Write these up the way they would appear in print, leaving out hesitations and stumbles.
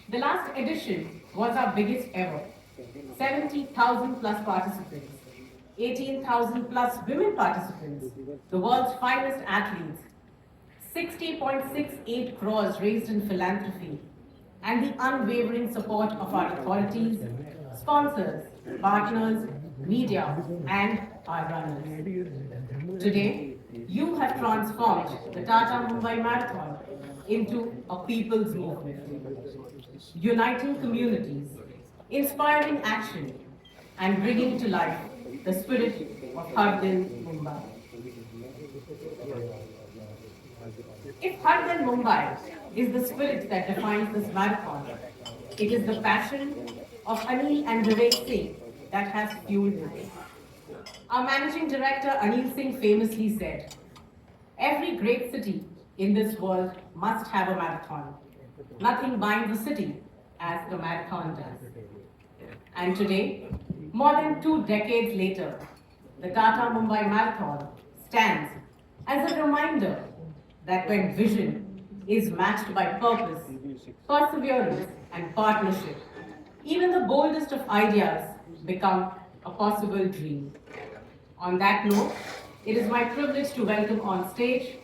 The last edition was our biggest ever. 70,000 plus participants, 18,000 plus women participants, the world's finest athletes, 60.68 crores raised in philanthropy, and the unwavering support of our authorities, sponsors, partners, media, and our runners. Today, you have transformed the Tata Mumbai Marathon into a people's movement, uniting communities, inspiring action, and bringing to life the spirit of Har Dil Mumbai. If Har Dil Mumbai is the spirit that defines this marathon, it is the passion of Anil and Vivek Singh that has fueled it. Our managing director Anil Singh famously said, "Every great city in this world must have a marathon. Nothing binds a city as the marathon does." And today, more than 2 decades later, the Tata Mumbai Marathon stands as a reminder that when vision is matched by purpose, perseverance, and partnership, even the boldest of ideas become a possible dream. On that note, it is my privilege to welcome on stage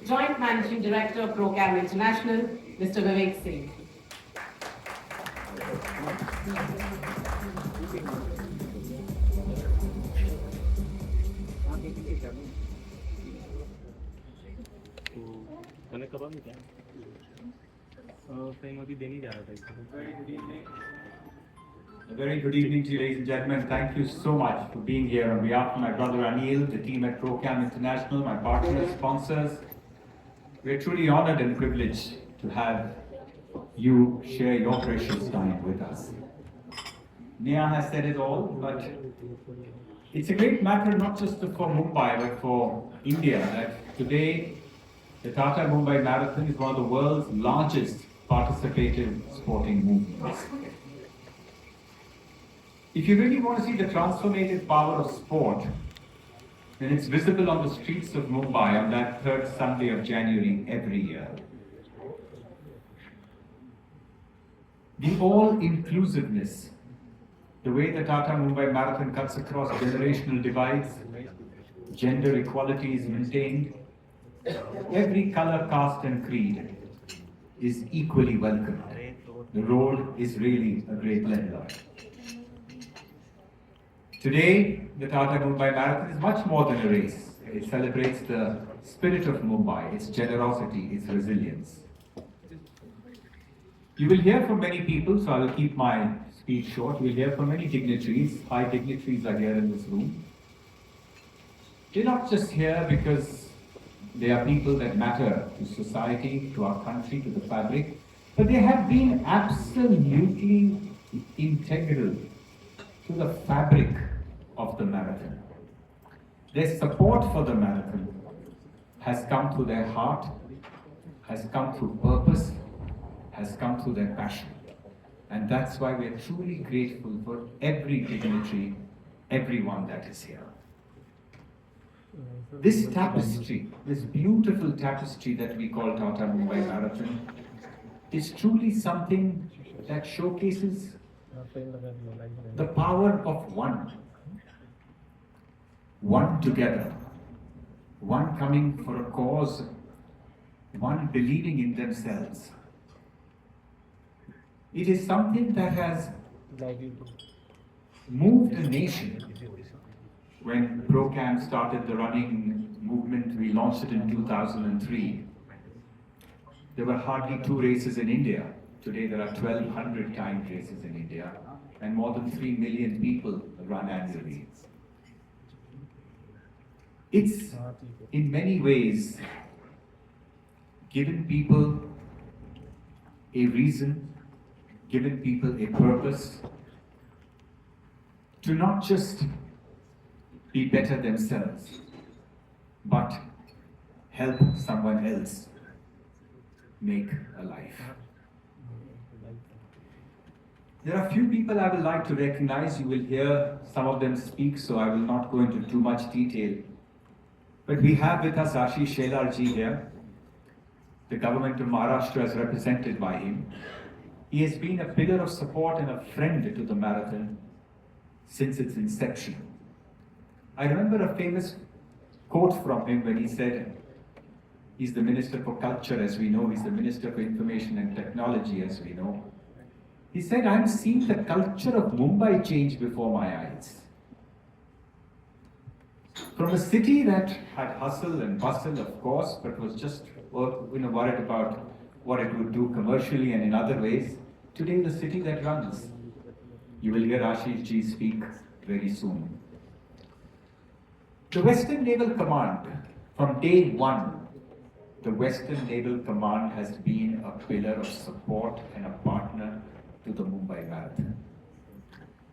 Joint Managing Director, Procam International, Mr. Vivek Singh. A very good evening to you, ladies and gentlemen. Thank you so much for being here on behalf of my brother Anil, the team at Procam International, my partners, sponsors. We're truly honored and privileged to have you share your precious time with us. Neha has said it all, but it's a great matter not just for Mumbai, but for India, that today the Tata Mumbai Marathon is one of the world's largest participative sporting movements. If you really want to see the transformative power of sport, then it's visible on the streets of Mumbai on that third Sunday of January every year. The all-inclusiveness, the way the Tata Mumbai Marathon cuts across generational divides, gender equality is maintained, every color, caste and creed is equally welcomed. The road is really a great leveler. Today, the Tata Mumbai Marathon is much more than a race. It celebrates the spirit of Mumbai, its generosity, its resilience. You will hear from many people, so I will keep my speech short. You will hear from many dignitaries. High dignitaries are here in this room. They're not just here because they are people that matter to society, to our country, to the fabric, but they have been absolutely integral to the fabric of the marathon. Their support for the marathon has come through their heart, has come through purpose, has come through their passion. And that's why we are truly grateful for every dignitary, everyone that is here. This tapestry, this beautiful tapestry that we call Tata Mumbai Marathon, is truly something that showcases the power of one. One together, one coming for a cause, one believing in themselves. It is something that has moved a nation. When Procam started the running movement, we launched it in 2003. There were hardly 2 races in India. Today there are 1,200 timed races in India, and more than 3 million people run annually. It's, in many ways, given people a reason, given people a purpose to not just be better themselves, but help someone else make a life. There are a few people I would like to recognize. You will hear some of them speak, so I will not go into too much detail. But we have with us Ashish ji here. The government of Maharashtra is represented by him. He has been a pillar of support and a friend to the marathon since its inception. I remember a famous quote from him when he said, he's the Minister for Culture, as we know, he's the Minister for Information and Technology, as we know. He said, I'm seeing the culture of Mumbai change before my eyes. From a city that had hustle and bustle, of course, but was just worried about what it would do commercially and in other ways, today the city that runs. You will hear Ashish Ji speak very soon. The Western Naval Command, from day one, the Western Naval Command has been a pillar of support and a partner to the Mumbai Marathon.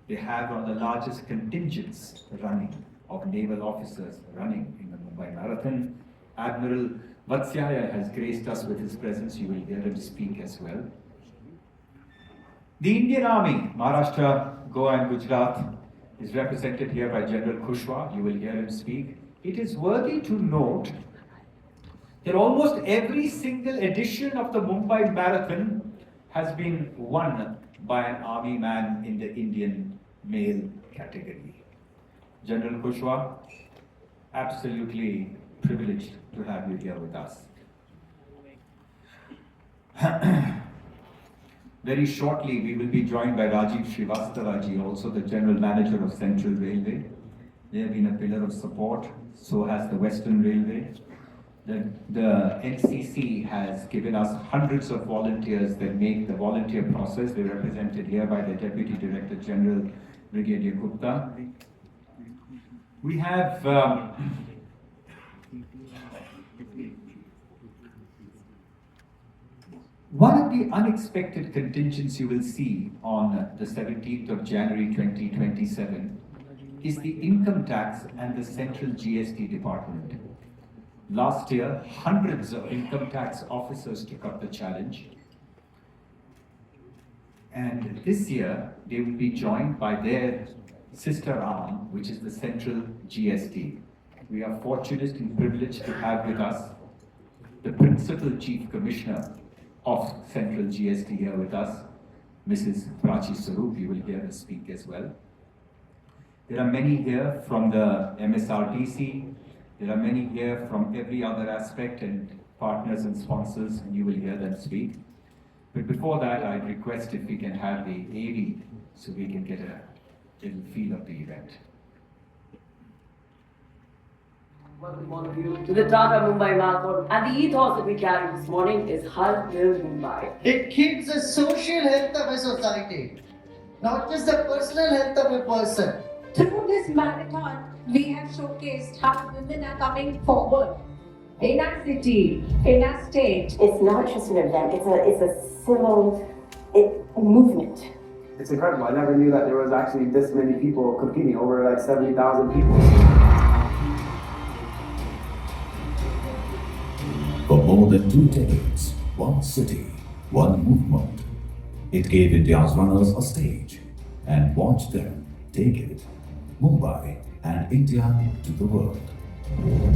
They have one of the largest contingents running of naval officers running in the Mumbai Marathon. Admiral Vatsyaya has graced us with his presence. You will hear him speak as well. The Indian Army, Maharashtra, Goa and Gujarat, is represented here by General Kushwa. You will hear him speak. It is worthy to note that almost every single edition of the Mumbai Marathon has been won by an army man in the Indian male category. General Kushwa, absolutely privileged to have you here with us. Very shortly, we will be joined by Rajiv Srivastavaji, also the General Manager of Central Railway. They have been a pillar of support, so has the Western Railway. The NCC has given us hundreds of volunteers that make the volunteer process. They're represented here by the Deputy Director General, Brigadier Gupta. We have one of the unexpected contingents you will see on the 17th of January 2027 is the income tax and the central GST department. Last year, hundreds of income tax officers took up the challenge. And this year, they will be joined by their sister arm, which is the central GST. We are fortunate and privileged to have with us the Principal Chief Commissioner of Central GST here with us, Mrs. Prachi Sarup. You will hear her speak as well. There are many here from the MSRTC. There are many here from every other aspect and partners and sponsors, and you will hear them speak. But before that, I'd request if we can have the AV so we can get a little feel of the event. Welcome all of you to the Tata Mumbai Marathon. And the ethos that we carry this morning is Har Dil Mumbai. It keeps the social health of a society, not just the personal health of a person. Through this marathon, we have showcased how women are coming forward in our city, in our state. It's not just an event, it's a civil movement. It's incredible. I never knew that there was actually this many people competing, over like 70,000 people. For more than 2 decades, one city, one movement. It gave India's runners a stage and watched them take it, Mumbai and India, to the world.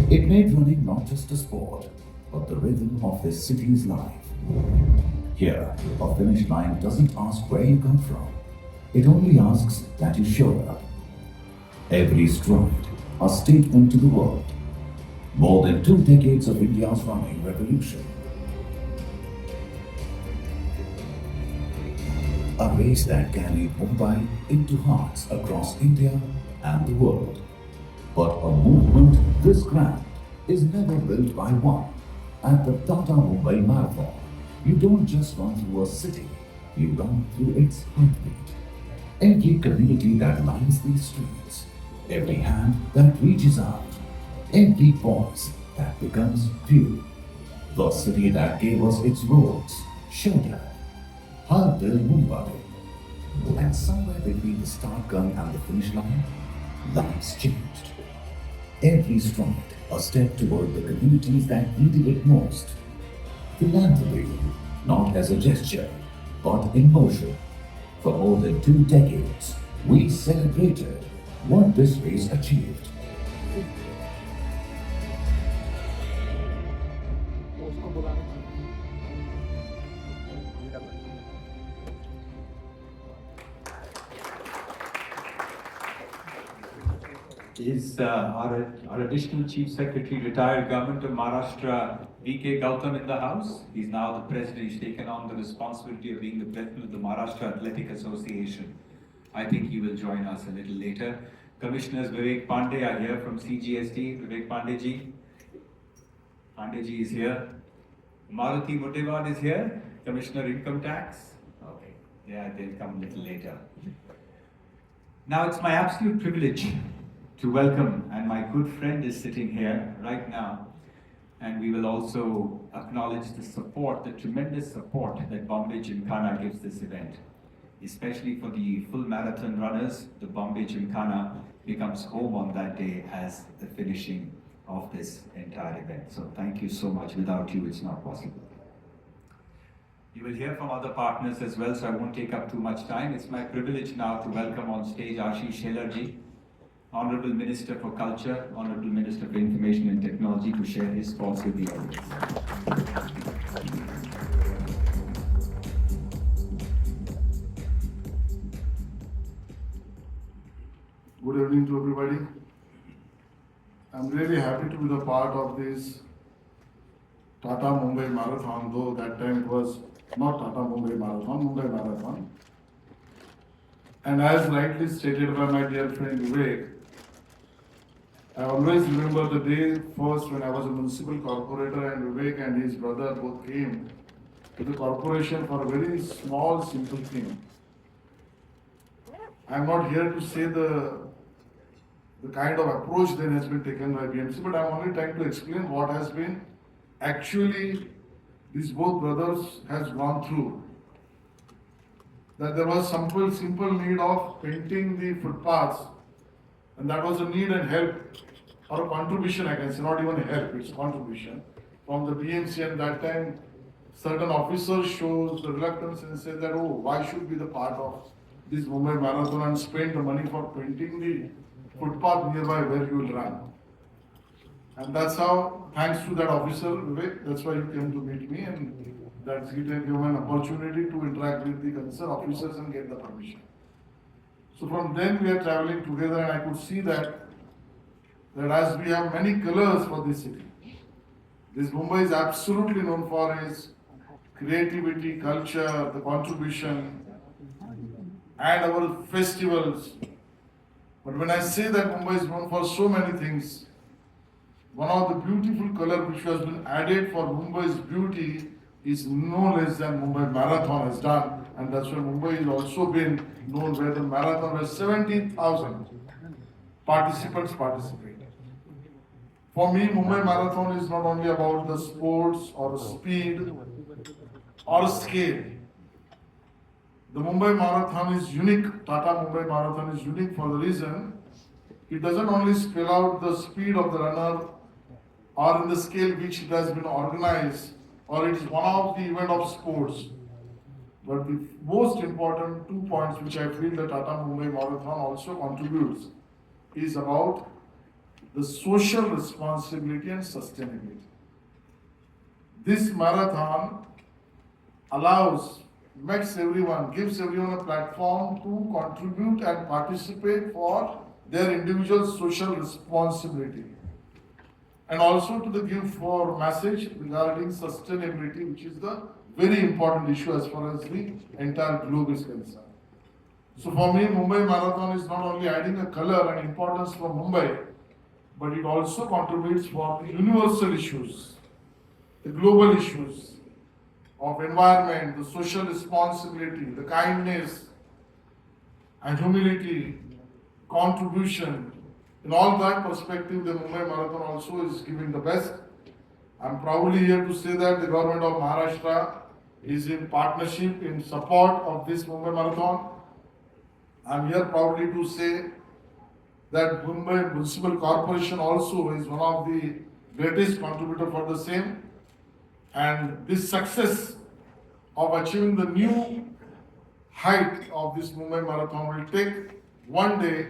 It made running not just a sport, but the rhythm of this city's life. Here, a finish line doesn't ask where you come from. It only asks that you show up. Every stride, a statement to the world. More than 2 decades of India's running revolution. A race that carried Mumbai into hearts across India and the world. But a movement this grand is never built by one. At the Tata Mumbai Marathon, you don't just run through a city, you run through its heartbeat. Every community that lines these streets, every hand that reaches out, every voice that becomes few. The city that gave us its roads, shelter, Har Dil Mumbai. And somewhere between the start gun and the finish line, lives changed. Every stride, a step toward the communities that needed it most. Philanthropy, not as a gesture, but in motion. For more than 2 decades, we celebrated what this race achieved. Is our additional Chief Secretary, retired Government of Maharashtra, V.K. Gautam, in the house? He's now the president. He's taken on the responsibility of being the president of the Maharashtra Athletic Association. I think he will join us a little later. Commissioners Vivek Pandey are here from CGST. Vivek Pandey ji is here. Maruti Muttevad is here. Commissioner Income Tax. Okay, yeah, they'll come a little later. Now it's my absolute privilege to welcome, and my good friend is sitting here right now, and we will also acknowledge the support, the tremendous support that Bombay Gymkhana gives this event. Especially for the full marathon runners, the Bombay Gymkhana becomes home on that day as the finishing of this entire event. So thank you so much. Without you, it's not possible. You will hear from other partners as well, so I won't take up too much time. It's my privilege now to welcome on stage Ashish Shelarji, Honorable Minister for Culture, Honorable Minister for Information and Technology, to share his thoughts with the audience. Good evening to everybody. I'm really happy to be the part of this Tata Mumbai Marathon, though that time it was not Tata Mumbai Marathon, Mumbai Marathon. And as rightly stated by my dear friend Vivek, I always remember the day first when I was a municipal corporator and Vivek and his brother both came to the corporation for a very small, simple thing. I'm not here to say the kind of approach that has been taken by BMC, but I'm only trying to explain what has been actually these both brothers has gone through. That there was simple need of painting the footpaths, and that was a need and help, or a contribution, I can say, not even a help, it's a contribution from the BMC. And that time certain officers shows the reluctance and say that, oh, why should be the part of this Mumbai Marathon and spend the money for painting the footpath nearby where you will run. And that's how, thanks to that officer, Vivek, that's why you came to meet me, and that's given an opportunity to interact with the concerned officers and get the permission. So from then we are traveling together, and I could see that as we have many colors for this city. This Mumbai is absolutely known for its creativity, culture, the contribution, and our festivals. But when I say that Mumbai is known for so many things, one of the beautiful color which has been added for Mumbai's beauty is no less than Mumbai Marathon has done, and that's why Mumbai has also been known where the marathon where 17,000 participants participate. For me, Mumbai Marathon is not only about the sports or speed or scale. The Mumbai Marathon is unique. Tata Mumbai Marathon is unique for the reason it doesn't only spell out the speed of the runner or in the scale which it has been organized, or it is one of the event of sports. But the most important 2 points which I feel the Tata Mumbai Marathon also contributes is about the social responsibility and sustainability. This marathon makes everyone, gives everyone a platform to contribute and participate for their individual social responsibility. And also to the give for message regarding sustainability, which is the very important issue as far as the entire globe is concerned. So for me, Mumbai Marathon is not only adding a color and importance for Mumbai, but it also contributes for the universal issues, the global issues of environment, the social responsibility, the kindness and humility, contribution. In all that perspective, the Mumbai Marathon also is giving the best. I'm proudly here to say that the government of Maharashtra is in partnership, in support of this Mumbai Marathon. I'm here proudly to say that Mumbai Municipal Corporation also is one of the greatest contributor for the same. And this success of achieving the new height of this Mumbai Marathon will take one day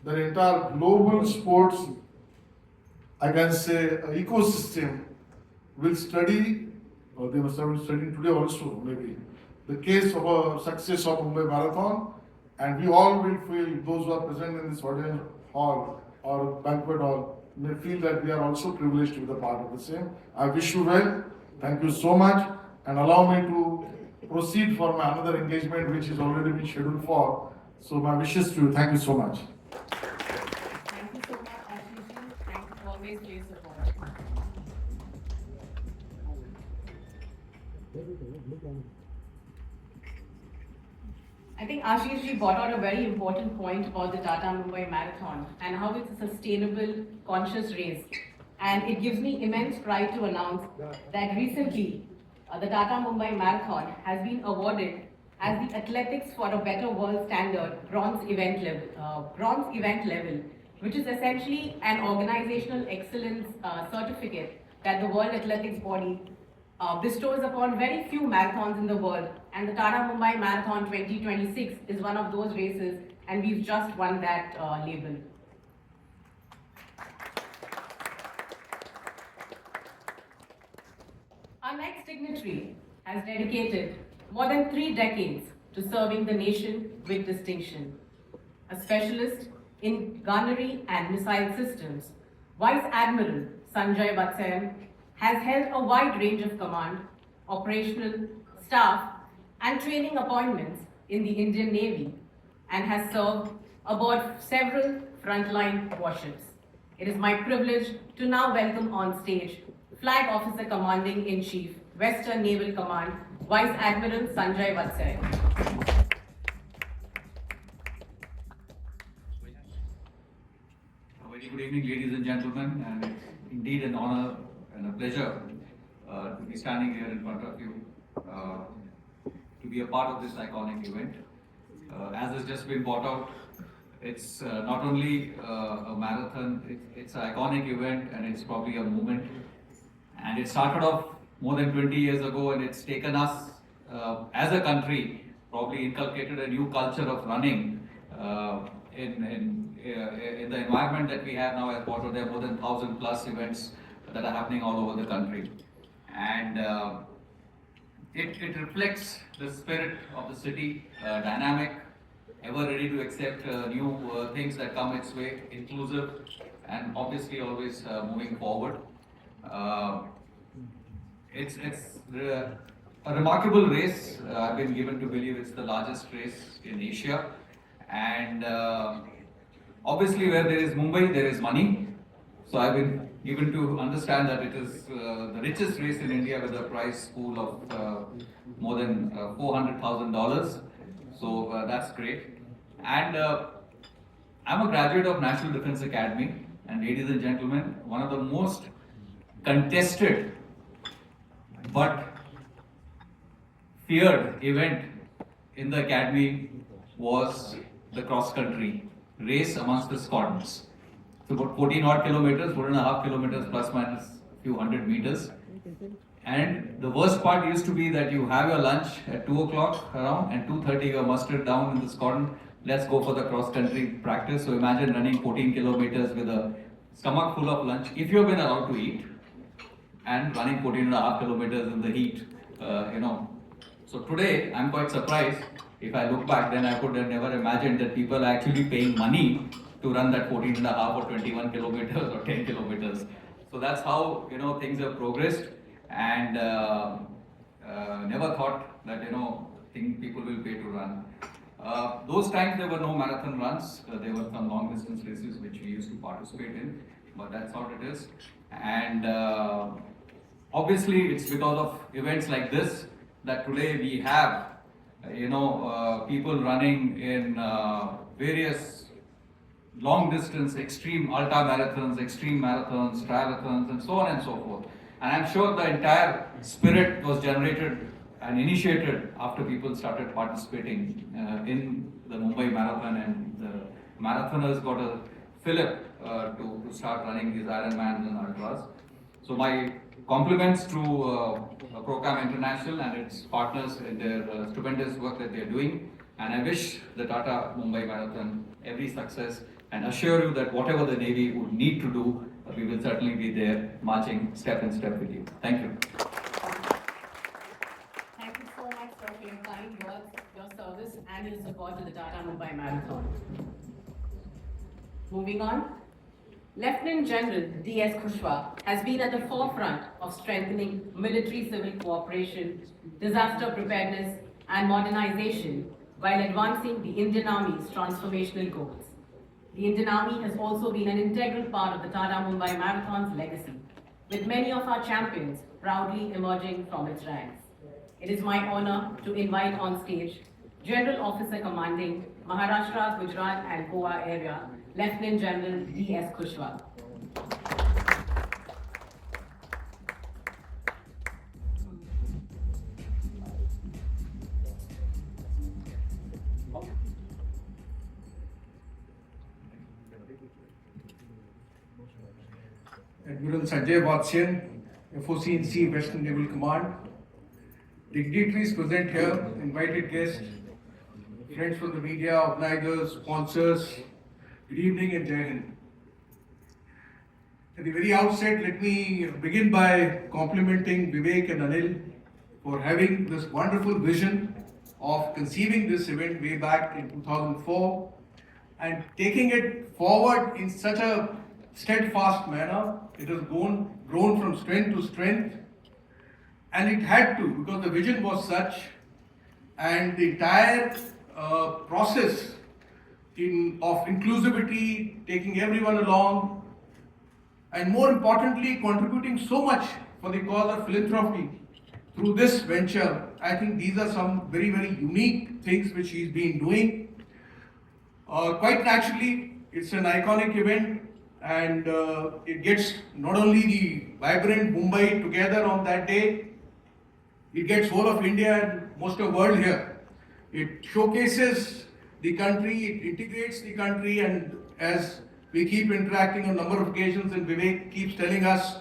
the entire global sports, I can say, ecosystem will study, or they must have been studying today also maybe, the case of a success of Mumbai Marathon, and we all will feel, those who are present in this audience hall or banquet hall may feel that we are also privileged to be the part of the same. I wish you well. Thank you so much, and allow me to proceed for my another engagement which is already been scheduled for. So my wishes to you. Thank you so much. Thank you so much, Ashish. Thank you for always for your support. I think Ashish ji brought out a very important point about the Tata Mumbai Marathon and how it's a sustainable, conscious race. And it gives me immense pride to announce that recently the Tata Mumbai Marathon has been awarded as the Athletics for a Better World Standard bronze event level, which is essentially an organizational excellence certificate that the World Athletics body bestows upon very few marathons in the world, and the Tata Mumbai Marathon 2026 is one of those races, and we've just won that label. Our next dignitary has dedicated more than 3 decades to serving the nation with distinction. A specialist in gunnery and missile systems, Vice Admiral Sanjay Vatsayan has held a wide range of command, operational, staff, and training appointments in the Indian Navy and has served aboard several frontline warships. It is my privilege to now welcome on stage Flag Officer Commanding in Chief, Western Naval Command, Vice Admiral Sanjay Vatsayan. Very good evening, ladies and gentlemen, and it's indeed an honor and a pleasure to be standing here in front of you to be a part of this iconic event. As has just been brought out, it's not only a marathon, it's an iconic event and it's probably a movement. And it started off more than 20 years ago, and it's taken us as a country, probably inculcated a new culture of running in the environment that we have now at Water. There are more than 1,000 plus events that are happening all over the country. And it reflects the spirit of the city, dynamic, ever ready to accept new things that come its way, inclusive, and obviously always moving forward. It's a remarkable race. I've been given to believe it's the largest race in Asia, and obviously where there is Mumbai, there is money. So I've been given to understand that it is the richest race in India with a prize pool of more than $400,000. So that's great. And I'm a graduate of National Defence Academy, and ladies and gentlemen, one of the most contested but feared event in the academy was the cross-country race amongst the squadrons. So about 14 odd kilometers, 4.5 kilometers plus minus a few hundred meters. And the worst part used to be that you have your lunch at 2 o'clock around, and 2:30 you are mustered down in the squadron. Let's go for the cross-country practice. So imagine running 14 kilometers with a stomach full of lunch, if you've been allowed to eat, and running 14.5 kilometers in the heat, So today, I'm quite surprised. If I look back, then I could have never imagined that people are actually paying money to run that 14.5 or 21 kilometers or 10 kilometers. So that's how, things have progressed, and never thought that, people will pay to run. Those times there were no marathon runs. There were some long distance races which we used to participate in, but that's how it is. And obviously it's because of events like this that today we have, people running in various long distance, extreme ultra marathons, extreme marathons, triathlons, and so on and so forth. And I'm sure the entire spirit was generated and initiated after people started participating in the Mumbai Marathon, and the marathoners got a fillip to start running these Ironmans and ultras. So my compliments to Procam International and its partners in their stupendous work that they are doing. And I wish the Tata Mumbai Marathon every success, and assure you that whatever the Navy would need to do, we will certainly be there marching step in step with you. Thank you. Thank you so much for your kind words, your service, and your support to the Tata Mumbai Marathon. Moving on, Lieutenant General D.S. Kushwaha has been at the forefront of strengthening military-civil cooperation, disaster preparedness, and modernization while advancing the Indian Army's transformational goals. The Indian Army has also been an integral part of the Tata Mumbai Marathon's legacy, with many of our champions proudly emerging from its ranks. It is my honor to invite on stage General Officer Commanding Maharashtra, Gujarat and Goa area, Lieutenant General D.S. Kushwaha. Admiral Sanjay Vatsyan, FOC&C Western Naval Command, dignitaries present here, invited guests, friends from the media, organizers, sponsors, good evening and Jai Hind. At the very outset, let me begin by complimenting Vivek and Anil for having this wonderful vision of conceiving this event way back in 2004 and taking it forward in such a steadfast manner. It has grown from strength to strength, and it had to, because the vision was such, and the entire process of inclusivity, taking everyone along, and more importantly, contributing so much for the cause of philanthropy through this venture. I think these are some very, very unique things which he's been doing. Quite naturally, it's an iconic event, and it gets not only the vibrant Mumbai together on that day, it gets whole of India and most of the world here. It showcases the country, it integrates the country, and as we keep interacting on a number of occasions, and Vivek keeps telling us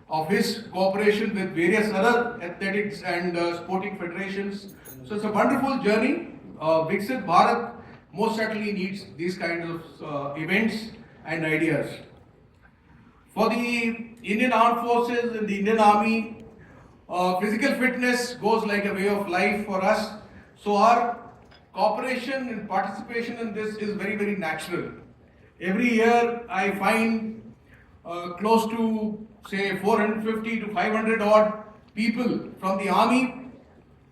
of his cooperation with various other athletics and sporting federations. So it's a wonderful journey. Viksit Bharat most certainly needs these kinds of events and ideas. For the Indian Armed Forces and the Indian Army, physical fitness goes like a way of life for us. So our cooperation and participation in this is very, very natural. Every year I find close to say 450 to 500 odd people from the army,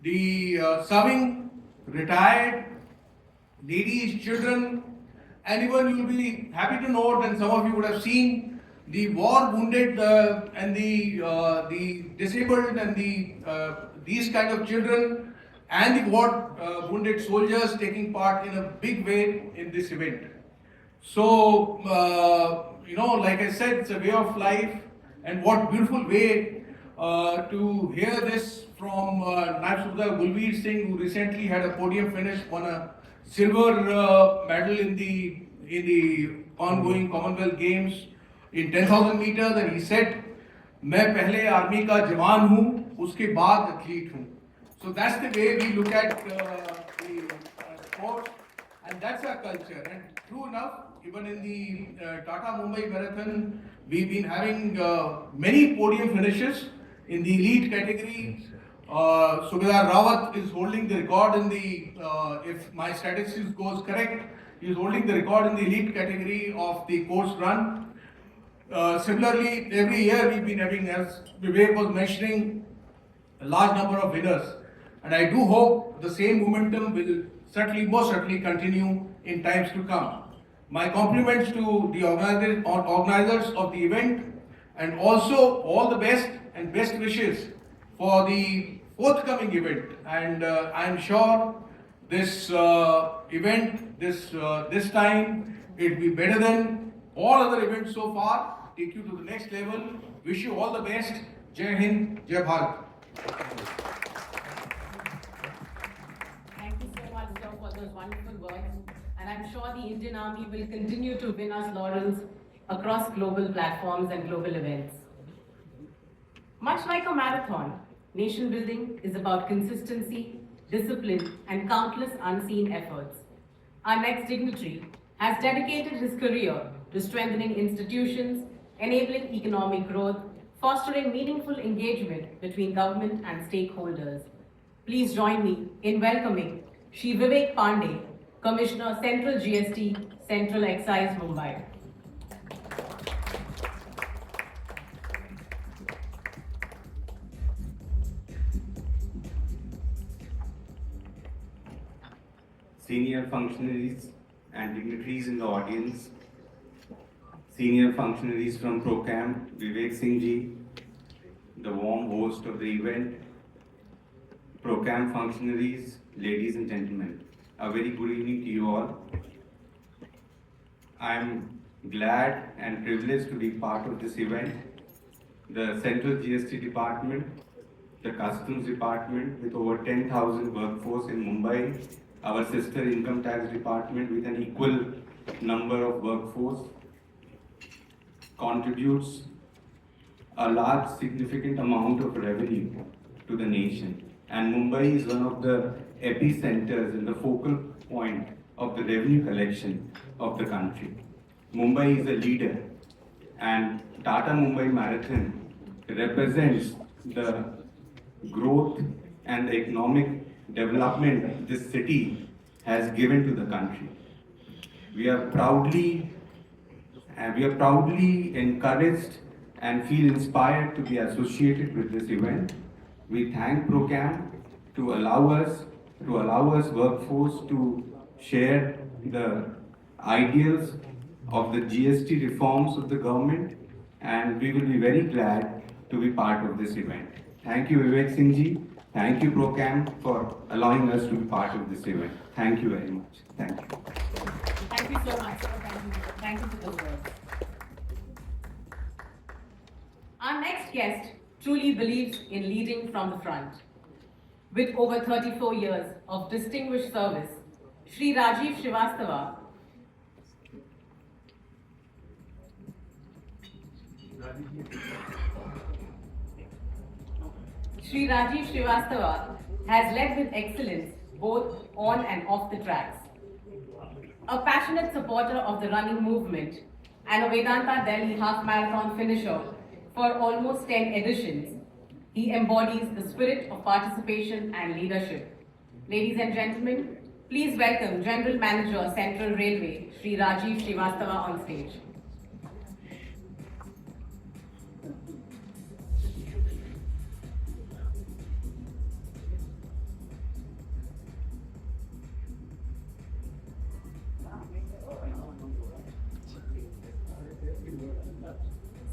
the serving, retired, ladies, children, and even you will be happy to note, and some of you would have seen the war wounded and the disabled and these kind of children and the war wounded soldiers taking part in a big way in this event. So, like I said, it's a way of life, and what beautiful way to hear this from Naib Subedar Gulveer Singh, who recently had a podium finish, won a silver medal in the ongoing Commonwealth Games in 10,000 meters, and he said, "मैं पहले army का जवान हूँ, उसके बाद athlete हूँ." So that's the way we look at the sport, and that's our culture. And true enough, even in the Tata Mumbai Marathon, we've been having many podium finishes in the elite category. Subedar Rawat is holding the record in the, if my statistics goes correct, he is holding the record in the elite category of the course run. Similarly, every year we've been having, as Vivek was mentioning, a large number of winners. And I do hope the same momentum will most certainly continue in times to come. My compliments to the organizers of the event, and also all the best and best wishes for the forthcoming event. And I'm sure this event, this time, it will be better than all other events so far. Take you to the next level. Wish you all the best. Jai Hind, Jai Bharat. Thank you so much, sir, for those wonderful words. And I'm sure the Indian Army will continue to win us laurels across global platforms and global events. Much like a marathon, nation building is about consistency, discipline, and countless unseen efforts. Our next dignitary has dedicated his career to strengthening institutions, enabling economic growth, fostering meaningful engagement between government and stakeholders. Please join me in welcoming Shri Vivek Pandey, Commissioner, Central GST, Central Excise, Mumbai. senior functionaries and dignitaries in the audience, senior functionaries from Procam, Vivek Singh ji, the warm host of the event, Procam functionaries, ladies and gentlemen, a very good evening to you all. I am glad and privileged to be part of this event. The Central GST Department, the Customs Department with over 10,000 workforce in Mumbai, our sister Income Tax Department with an equal number of workforce, contributes a large significant amount of revenue to the nation. And Mumbai is one of the epicenters and the focal point of the revenue collection of the country. Mumbai is a leader, and Tata Mumbai Marathon represents the growth and the economic development this city has given to the country. We are proudly encouraged and feel inspired to be associated with this event. We thank Procam to allow us workforce to share the ideals of the GST reforms of the government, and we will be very glad to be part of this event. Thank you, Vivek Singh ji. Thank you, Procam, for allowing us to be part of this event. Thank you very much. Thank you. Thank you so much, sir. Thank you for those words. Our next guest truly believes in leading from the front. With over 34 years of distinguished service, Shri Rajiv Srivastava has led with excellence both on and off the tracks. A passionate supporter of the running movement and a Vedanta Delhi half marathon finisher for almost 10 editions, he embodies the spirit of participation and leadership. Ladies and gentlemen, please welcome General Manager, Central Railway, Shri Rajiv Srivastava on stage.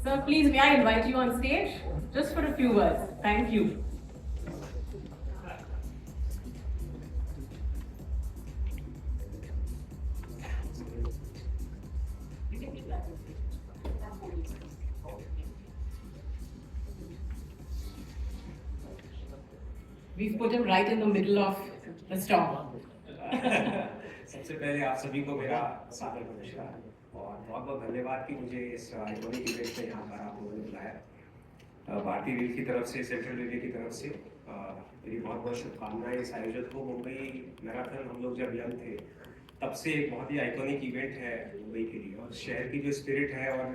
Sir, please may I invite you on stage just for a few words. Thank you. We've put him right in the middle of the storm. सबसे पहले आप सभी को मेरा सादर नमस्कार और बहुत बहुत धन्यवाद कि मुझे इस आइकॉनिक इवेंट में यहाँ पर आप लोगों ने बुलाया। भारतीय रेल की तरफ से, सेंट्रल रेलवे की तरफ से मेरी बहुत बहुत शुभकामनाएं इस आयोजक को। मुंबई मैराथन हम लोग जब यंग थे तब से एक बहुत ही आइकॉनिक इवेंट है मुंबई के लिए, और शहर की जो स्पिरिट है और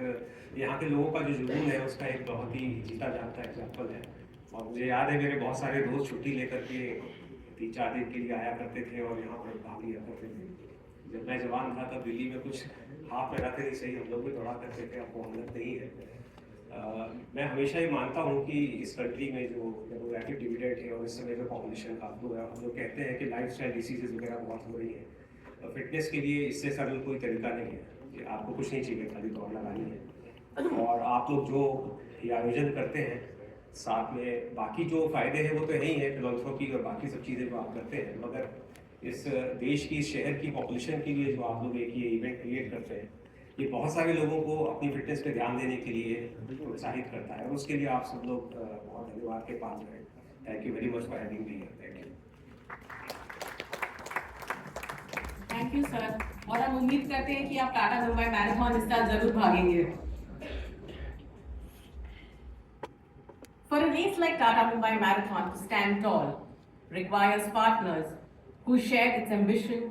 यहाँ के लोगों का जो जुनून है उसका एक बहुत ही जीता जाता एग्जाम्पल है। और मुझे याद है मेरे बहुत सारे दोस्त छुट्टी लेकर के 3-4 दिन के लिए आया करते थे और यहाँ पर भाग लिया करते थे। जब मैं जवान था तब दिल्ली में कुछ हाफ मैराथन ही सही हम लोग भी दौड़ा करते थे, अब वो हालत नहीं है। मैं हमेशा ही मानता हूँ कि इस कंट्री में जो डेमोग्राफिक डिविडेंड है और इस समय जो पॉपुलेशन का फ्लो है, हम लोग कहते हैं कि लाइफस्टाइल डिसीजेज वगैरह बहुत हो रही है। फिटनेस के लिए इससे सरल कोई तरीका नहीं है कि आपको कुछ नहीं चाहिए, खाली दौड़ लगानी है। और आप लोग जो ये आयोजन करते हैं साथ में बाकी जो फायदे हैं वो तो यही है, फिलॉन्थ्रोपी और बाकी सब चीज़ें जो आप करते हैं, मगर इस देश की, इस शहर की पॉपुलेशन के लिए जो आप लोग एक ये इवेंट क्रिएट करते हैं, ये बहुत सारे लोगों को अपनी फिटनेस पे ध्यान देने के लिए प्रोत्साहित करता है, और उसके लिए आप सब लोग बहुत धन्यवाद के पात्र हैं। Thank you very much for having me here. Thank you. Thank you sir, और हम उम्मीद करते हैं कि आप टाटा मुंबई मैराथन इस साल जरूर भागेंगे। For a race like Tata Mumbai Marathon to stand tall requires partners who share its ambition,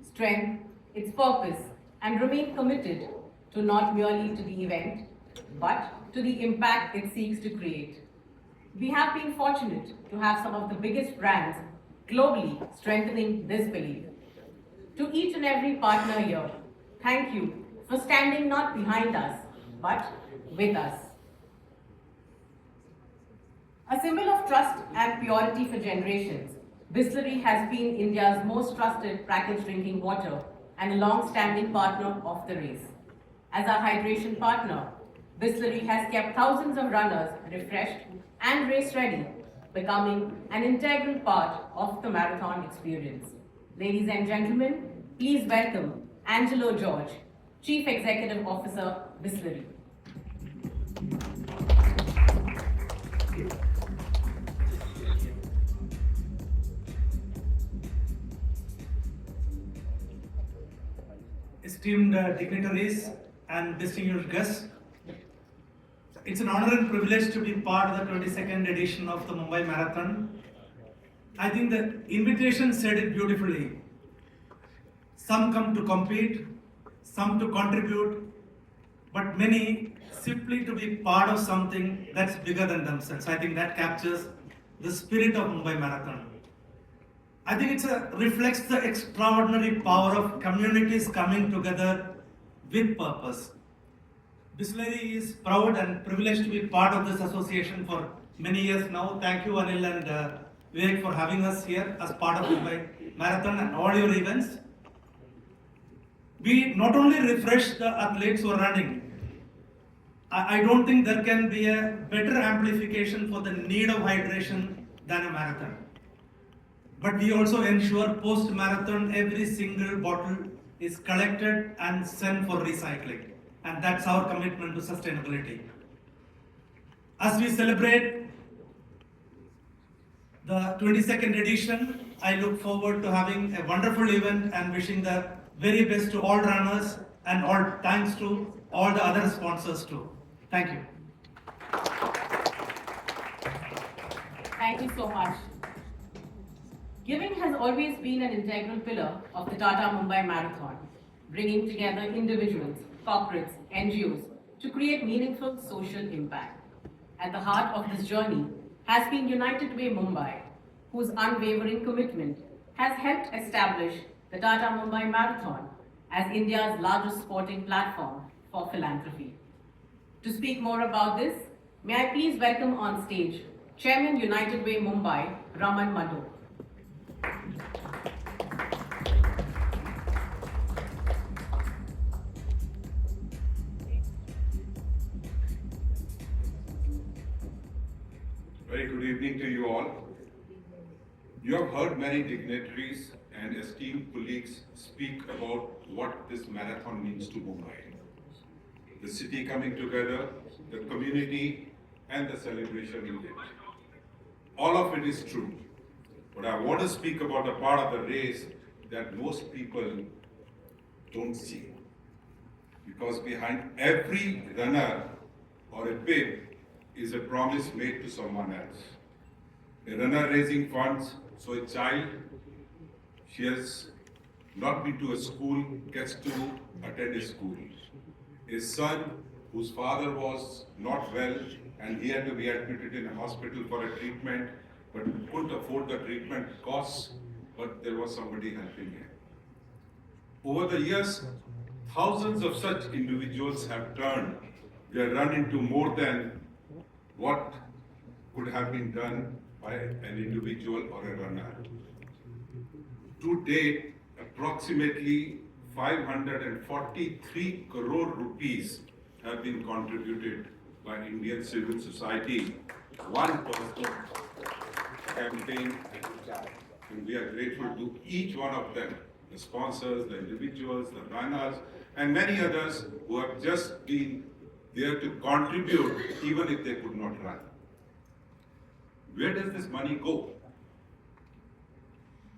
strength, its purpose, and remain committed to not merely to the event, but to the impact it seeks to create. We have been fortunate to have some of the biggest brands globally strengthening this belief. To each and every partner here, thank you for standing not behind us, but with us. A symbol of trust and purity for generations, Bisleri has been India's most trusted packaged drinking water and a long-standing partner of the race. As our hydration partner, Bisleri has kept thousands of runners refreshed and race-ready, becoming an integral part of the marathon experience. Ladies and gentlemen, please welcome Angelo George, Chief Executive Officer, Bisleri. Esteemed dignitaries and distinguished guests, it's an honor and privilege to be part of the 22nd edition of the Mumbai Marathon. I think the invitation said it beautifully. Some come to compete, some to contribute, but many simply to be part of something that's bigger than themselves. I think that captures the spirit of Mumbai Marathon. I think it reflects the extraordinary power of communities coming together with purpose. Bisleri is proud and privileged to be part of this association for many years now. Thank you, Anil and Vivek, for having us here as part of Mumbai Marathon and all your events. We not only refresh the athletes who are running, I don't think there can be a better amplification for the need of hydration than a marathon. But we also ensure post-marathon every single bottle is collected and sent for recycling. And that's our commitment to sustainability. As we celebrate the 22nd edition, I look forward to having a wonderful event and wishing the very best to all runners and all thanks to all the other sponsors too. Thank you. Thank you so much. Giving has always been an integral pillar of the Tata Mumbai Marathon, bringing together individuals, corporates, NGOs to create meaningful social impact. At the heart of this journey has been United Way Mumbai, whose unwavering commitment has helped establish the Tata Mumbai Marathon as India's largest sporting platform for philanthropy. To speak more about this, may I please welcome on stage Chairman United Way Mumbai, Raman Madhu. Very good evening to you all. You have heard many dignitaries and esteemed colleagues speak about what this marathon means to Mumbai. The city coming together, the community, and the celebration in it. All of it is true. But I want to speak about a part of the race that most people don't see. Because behind every runner or a bib is a promise made to someone else. A runner raising funds so a child, she has not been to a school, gets to attend a school. A son whose father was not well and he had to be admitted in a hospital for a treatment, but couldn't afford the treatment costs, but there was somebody helping him. Over the years, thousands of such individuals have turned their run into more than what could have been done by an individual or a runner. To date, approximately 543 crore rupees have been contributed by Indian civil society, one person campaign, and we are grateful to each one of them, the sponsors, the individuals, the runners, and many others who have just been there to contribute even if they could not run. Where does this money go?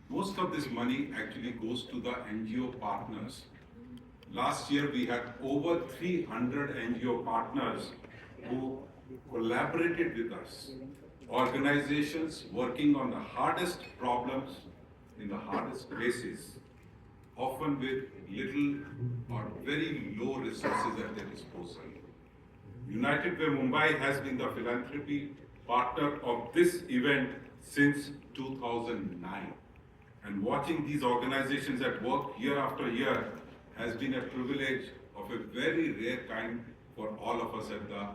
Most of this money actually goes to the NGO partners. Last year we had over 300 NGO partners who collaborated with us. Organizations working on the hardest problems in the hardest places, often with little or very low resources at their disposal. United Way Mumbai has been the philanthropy partner of this event since 2009. And watching these organizations at work year after year has been a privilege of a very rare kind for all of us at the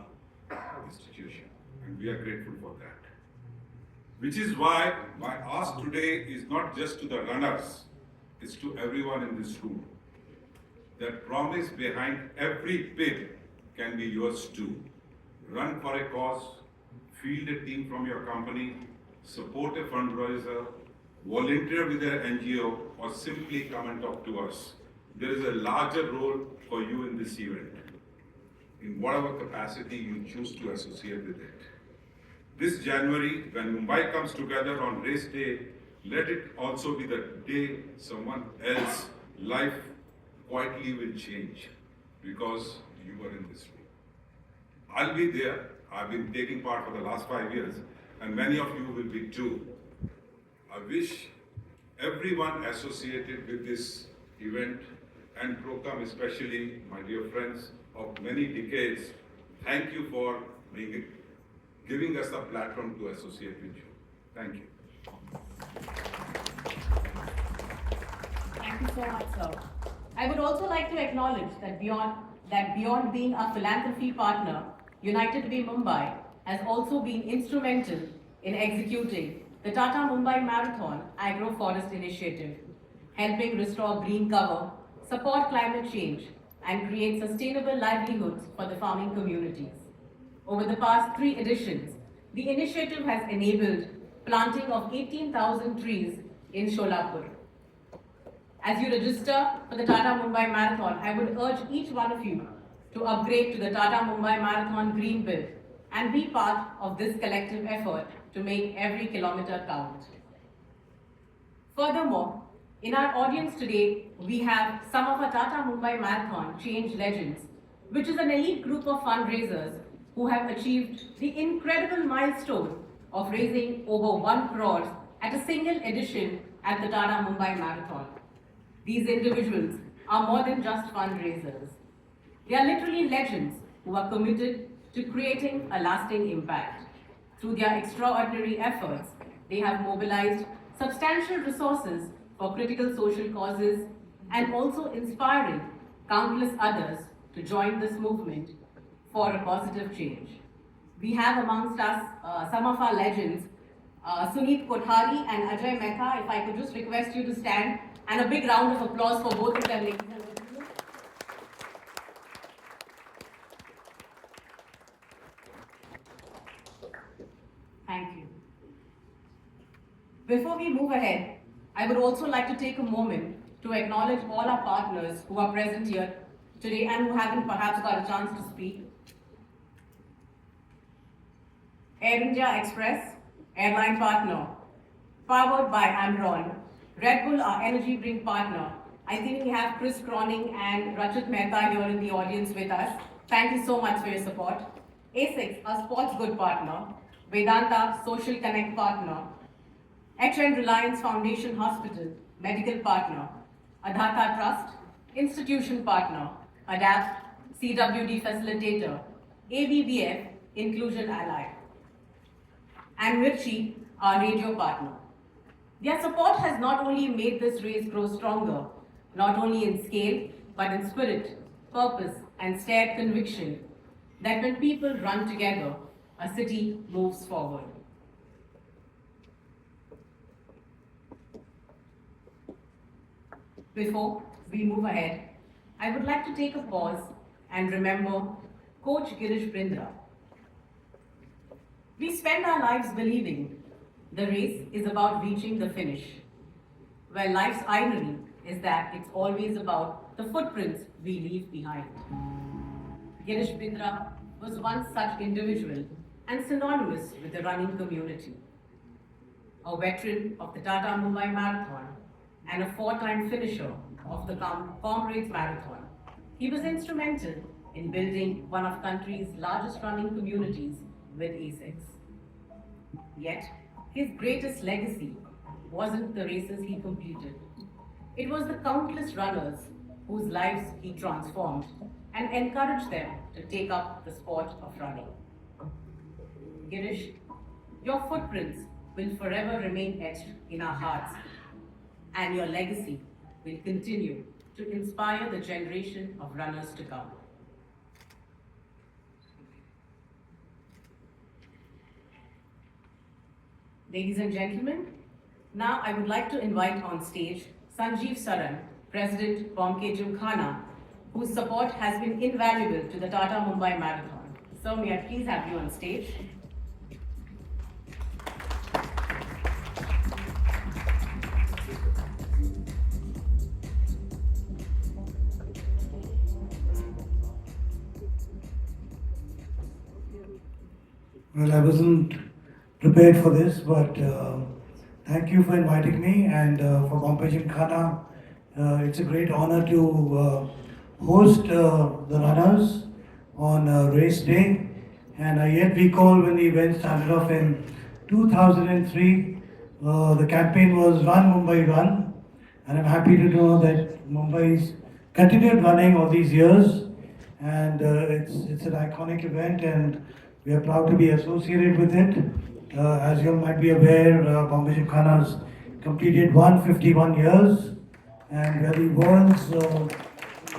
institution. And we are grateful for that. Which is why my ask today is not just to the runners, it's to everyone in this room. That promise behind every bid can be yours too. Run for a cause, field a team from your company, support a fundraiser, volunteer with an NGO, or simply come and talk to us. There is a larger role for you in this event, in whatever capacity you choose to associate with it. This January, when Mumbai comes together on race day, let it also be the day someone else's life quietly will change because you were in this room. I'll be there. I've been taking part for the last 5 years, and many of you will be too. I wish everyone associated with this event and Procom, especially my dear friends of many decades, thank you for giving us a platform to associate with you. Thank you. Thank you so much, sir. I would also like to acknowledge that beyond being a philanthropy partner, United Way Mumbai has also been instrumental in executing the Tata Mumbai Marathon Agroforest Initiative, helping restore green cover, support climate change, and create sustainable livelihoods for the farming communities. Over the past 3 editions, the initiative has enabled planting of 18,000 trees in Sholapur. As you register for the Tata Mumbai Marathon, I would urge each one of you to upgrade to the Tata Mumbai Marathon Green Bib and be part of this collective effort to make every kilometer count. Furthermore, in our audience today, we have some of our Tata Mumbai Marathon Change Legends, which is an elite group of fundraisers who have achieved the incredible milestone of raising over 1 crore at a single edition at the Tata Mumbai Marathon. These individuals are more than just fundraisers. They are literally legends who are committed to creating a lasting impact. Through their extraordinary efforts, they have mobilized substantial resources for critical social causes and also inspiring countless others to join this movement for a positive change. We have amongst us some of our legends, Suneet Kothari and Ajay Mehta. If I could just request you to stand, and a big round of applause for both of them, ladies and gentlemen. Thank you. Before we move ahead, I would also like to take a moment to acknowledge all our partners who are present here today and who haven't perhaps got a chance to speak. Air India Express, airline partner, powered by Amron. Red Bull, our energy drink partner. I think we have Chris Croning and Rachit Mehta here in the audience with us. Thank you so much for your support. A6, our sports good partner. Vedanta, social connect partner. HN Reliance Foundation Hospital, medical partner. Adhata Trust, institution partner. ADAPT, CWD facilitator. ABBF, inclusion ally. And Mirchi, our radio partner. Their support has not only made this race grow stronger, not only in scale, but in spirit, purpose, and shared conviction that when people run together, a city moves forward. Before we move ahead, I would like to take a pause and remember Coach Girish Brindra. We spend our lives believing the race is about reaching the finish, where life's irony is that it's always about the footprints we leave behind. Girish Brindra was once such individual and synonymous with the running community. A veteran of the Tata Mumbai Marathon and a 4-time finisher of the Comrades Marathon, he was instrumental in building one of country's largest running communities with A6. Yet, his greatest legacy wasn't the races he completed. It was the countless runners whose lives he transformed and encouraged them to take up the sport of running. Girish, your footprints will forever remain etched in our hearts, and your legacy will continue to inspire the generation of runners to come. Ladies and gentlemen, now I would like to invite on stage Sanjeev Saran, President Bomke Gymkhana, whose support has been invaluable to the Tata Mumbai Marathon. Sir, may I please have you on stage? Well, I wasn't prepared for this, but thank you for inviting me and for Bombay Gymkhana. It's a great honor to host the runners on race day. And I yet recall when the event started off in 2003, the campaign was Run Mumbai Run. And I'm happy to know that Mumbai's continued running all these years. And it's an iconic event, and we are proud to be associated with it. As you might be aware, Bombay Gymkhana's completed 151 years, and we are the world's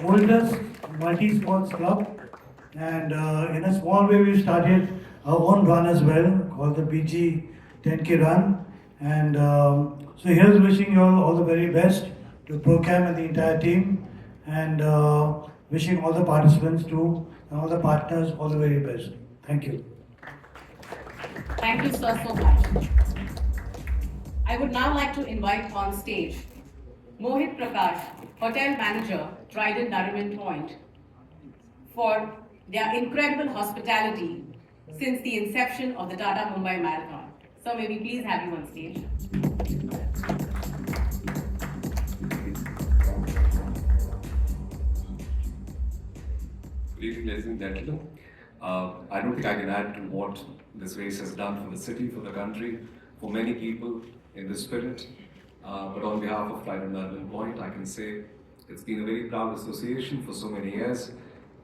oldest multi-sports club. And in a small way, we started our own run as well, called the BG 10K Run. And so here's wishing you all the very best to ProCam and the entire team, and wishing all the participants too, and all the partners all the very best. Thank you. Thank you, sir, so much. I would now like to invite on stage Mohit Prakash, Hotel Manager, Trident Nariman Point, for their incredible hospitality since the inception of the Tata Mumbai Marathon. So may we please have you on stage. Good evening, ladies and gentlemen. I don't think I can add to what this race has done for the city, for the country, for many people in the spirit. But on behalf of Trident Nariman Point, I can say it's been a very proud association for so many years,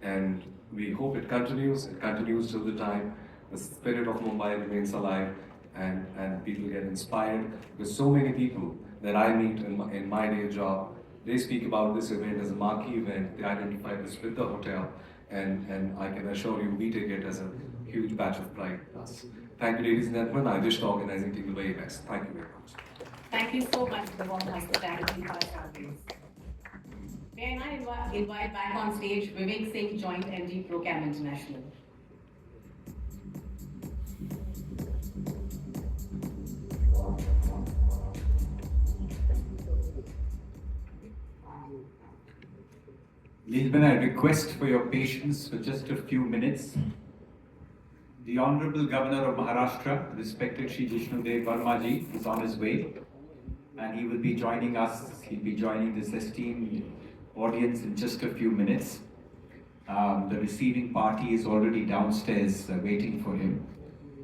and we hope it continues. It continues till the time the spirit of Mumbai remains alive and people get inspired. Because so many people that I meet in my day job, they speak about this event as a marquee event. They identify this with the hotel, and I can assure you we take it as a huge badge of pride to us. Thank you, ladies and gentlemen. I wish the organizing team the very best. Thank you very much. Thank you so much for the warm hospitality for our service. May I now invite back on stage Vivek Singh, Joint MD, ProCam International. Gentlemen, I request for your patience for just a few minutes. The Honorable Governor of Maharashtra, respected Shri Jishnu Varma ji, is on his way, and he will be joining us. He'll be joining this esteemed audience in just a few minutes. The receiving party is already downstairs waiting for him.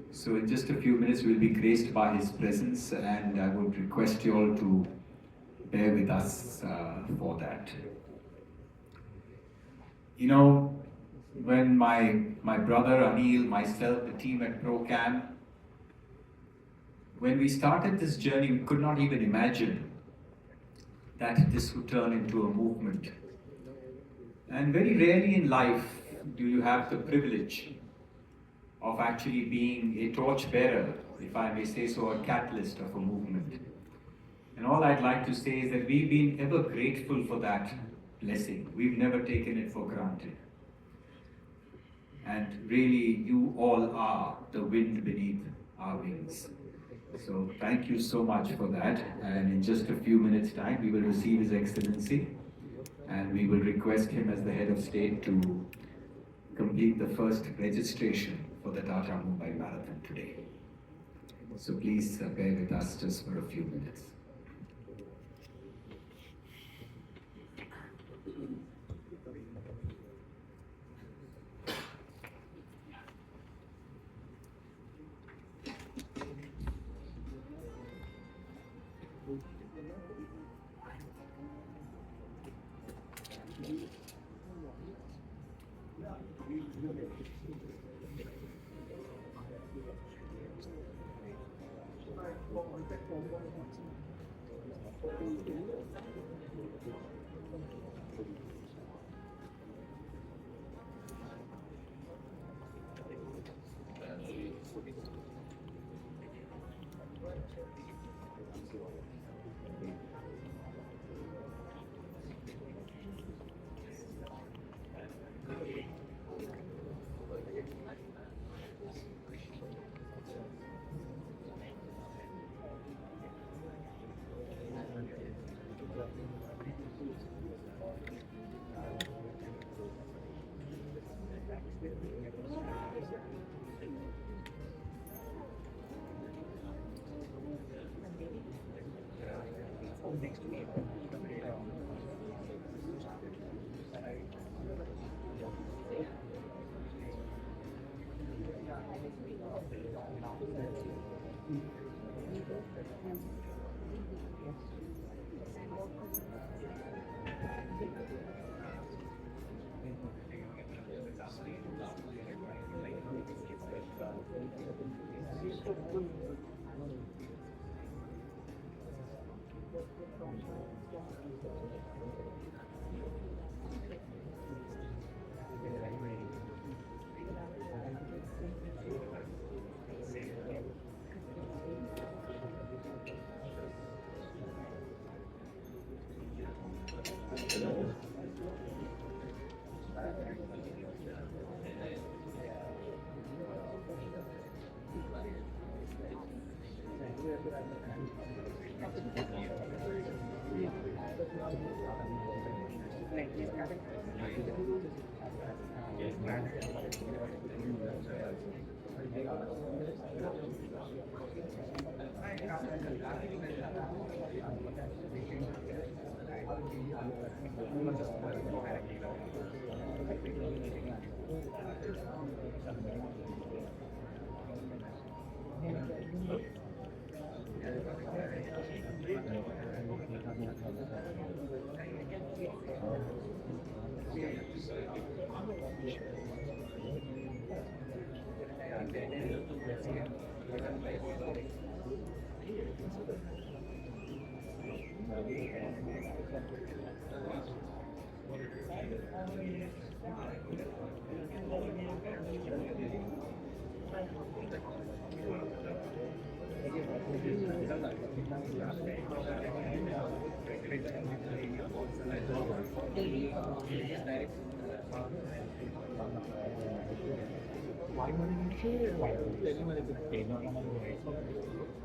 So in just a few minutes, we'll be graced by his presence, and I would request you all to bear with us for that. You know, when my brother Anil, myself, the team at ProCam, when we started this journey, we could not even imagine that this would turn into a movement. And very rarely in life do you have the privilege of actually being a torchbearer, if I may say so, a catalyst of a movement. And all I'd like to say is that we've been ever grateful for that blessing. We've never taken it for granted. And really, you all are the wind beneath our wings. So thank you so much for that. And in just a few minutes' time, we will receive His Excellency, and we will request him as the head of state to complete the first registration for the Tata Mumbai Marathon today. So please bear with us just for a few minutes.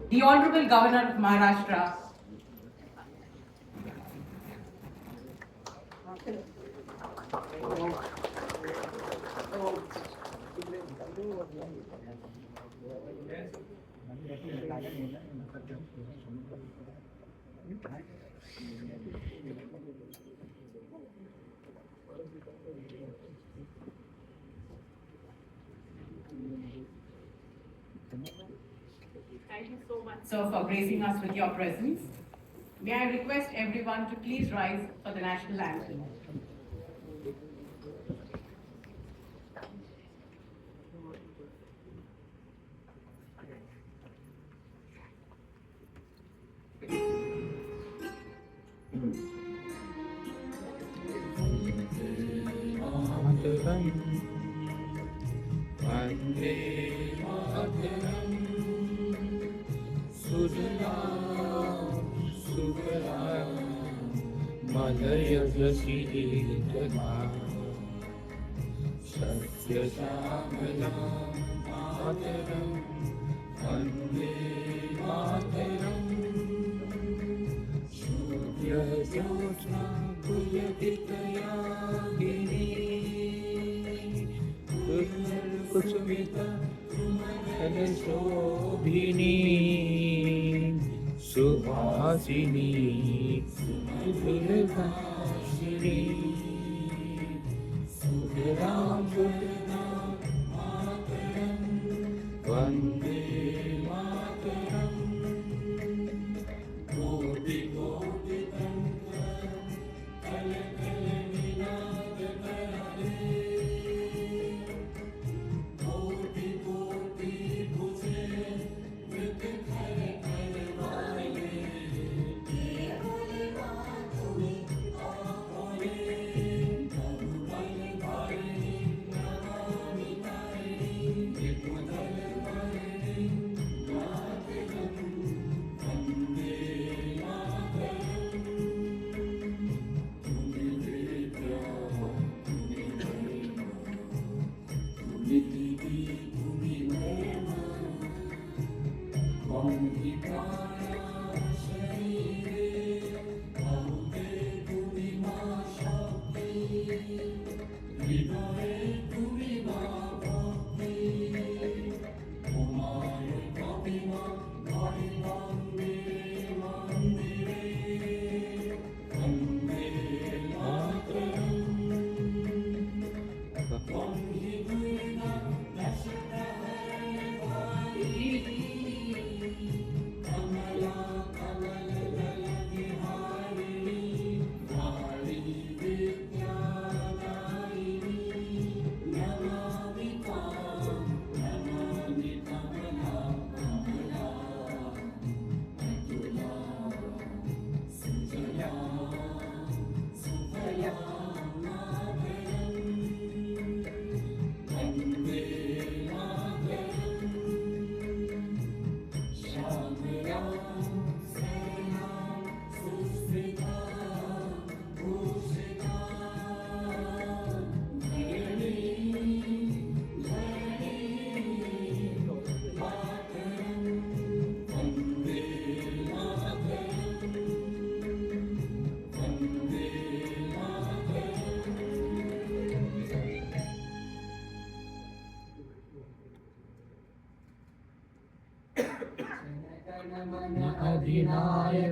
The Honorable Governor of Maharashtra, thank you so much, sir, for gracing us with your presence. May I request everyone to please rise for the national anthem.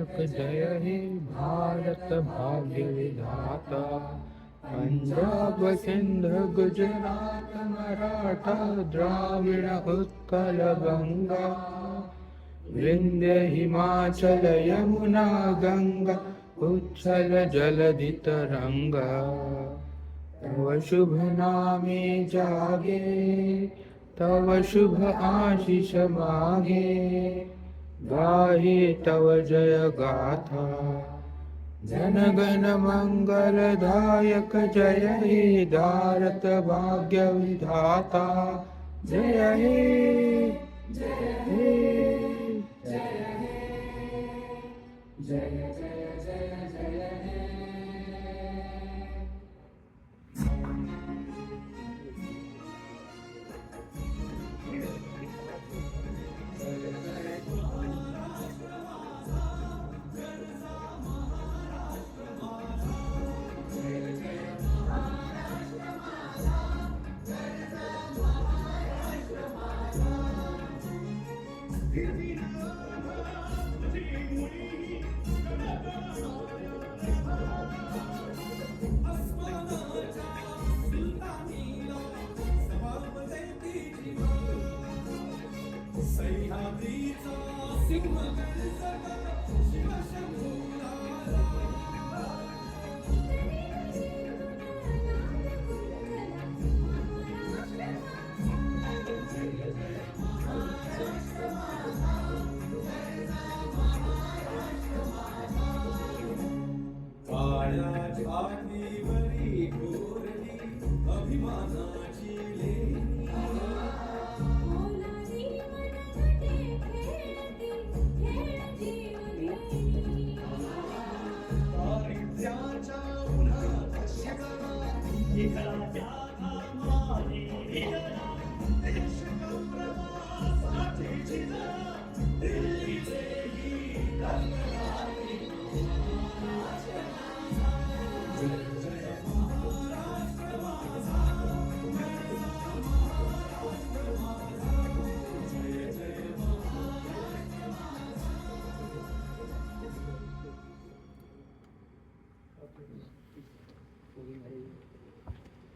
नायक जय हे भारत भाग्य विधाता पंजाब सिंध गुजरात मराठा द्राविड़ उत्कल गंगा विंध्य हिमाचल यमुना गंगा उच्छल जलधि तरंगा तव शुभ नामे जागे तव शुभ आशीष मागे गाहे तव जय गाथा जन गण मंगल दायक जय हे भारत भाग्य विधाता जय हे जय हे जय हे जय जय जय जय हे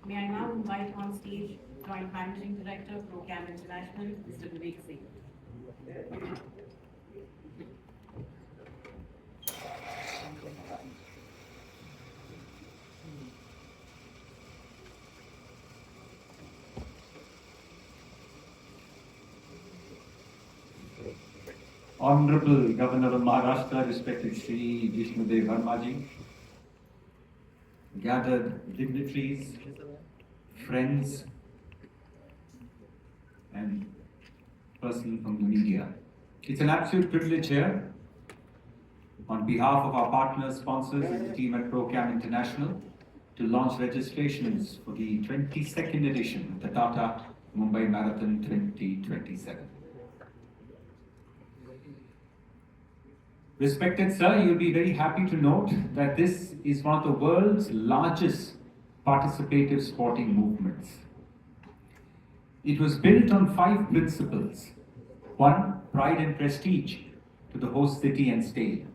May I now invite on stage Joint Managing Director, Procam International, Mr. Vivek Singh. Honorable Governor of Maharashtra, respected Shri Jishnu Varma ji, gathered dignitaries, friends, and persons from the media. It's an absolute privilege here, on behalf of our partners, sponsors, and the team at Procam International, to launch registrations for the 22nd edition of the Tata Mumbai Marathon 2027. Respected sir, you'll be very happy to note that this is one of the world's largest participative sporting movements. It was built on 5 principles. 1, pride and prestige to the host city and state.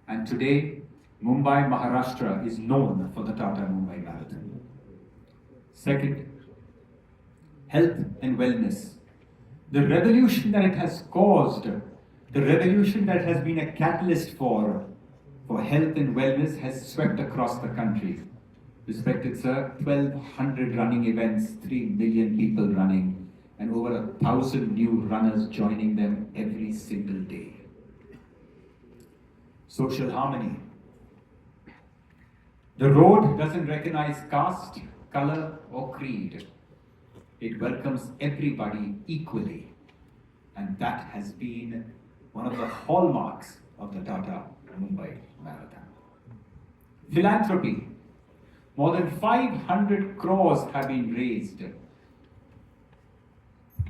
And today, Mumbai, Maharashtra is known for the Tata Mumbai Marathon. 2nd, health and wellness. The revolution that it has caused, the revolution that has been a catalyst for health and wellness has swept across the country. Respected sir, 1,200 running events, 3 million people running, and over 1,000 new runners joining them every single day. Social harmony. The road doesn't recognize caste, color, or creed. It welcomes everybody equally, and that has been one of the hallmarks of the Tata Mumbai Marathon. Philanthropy. More than 500 crores have been raised,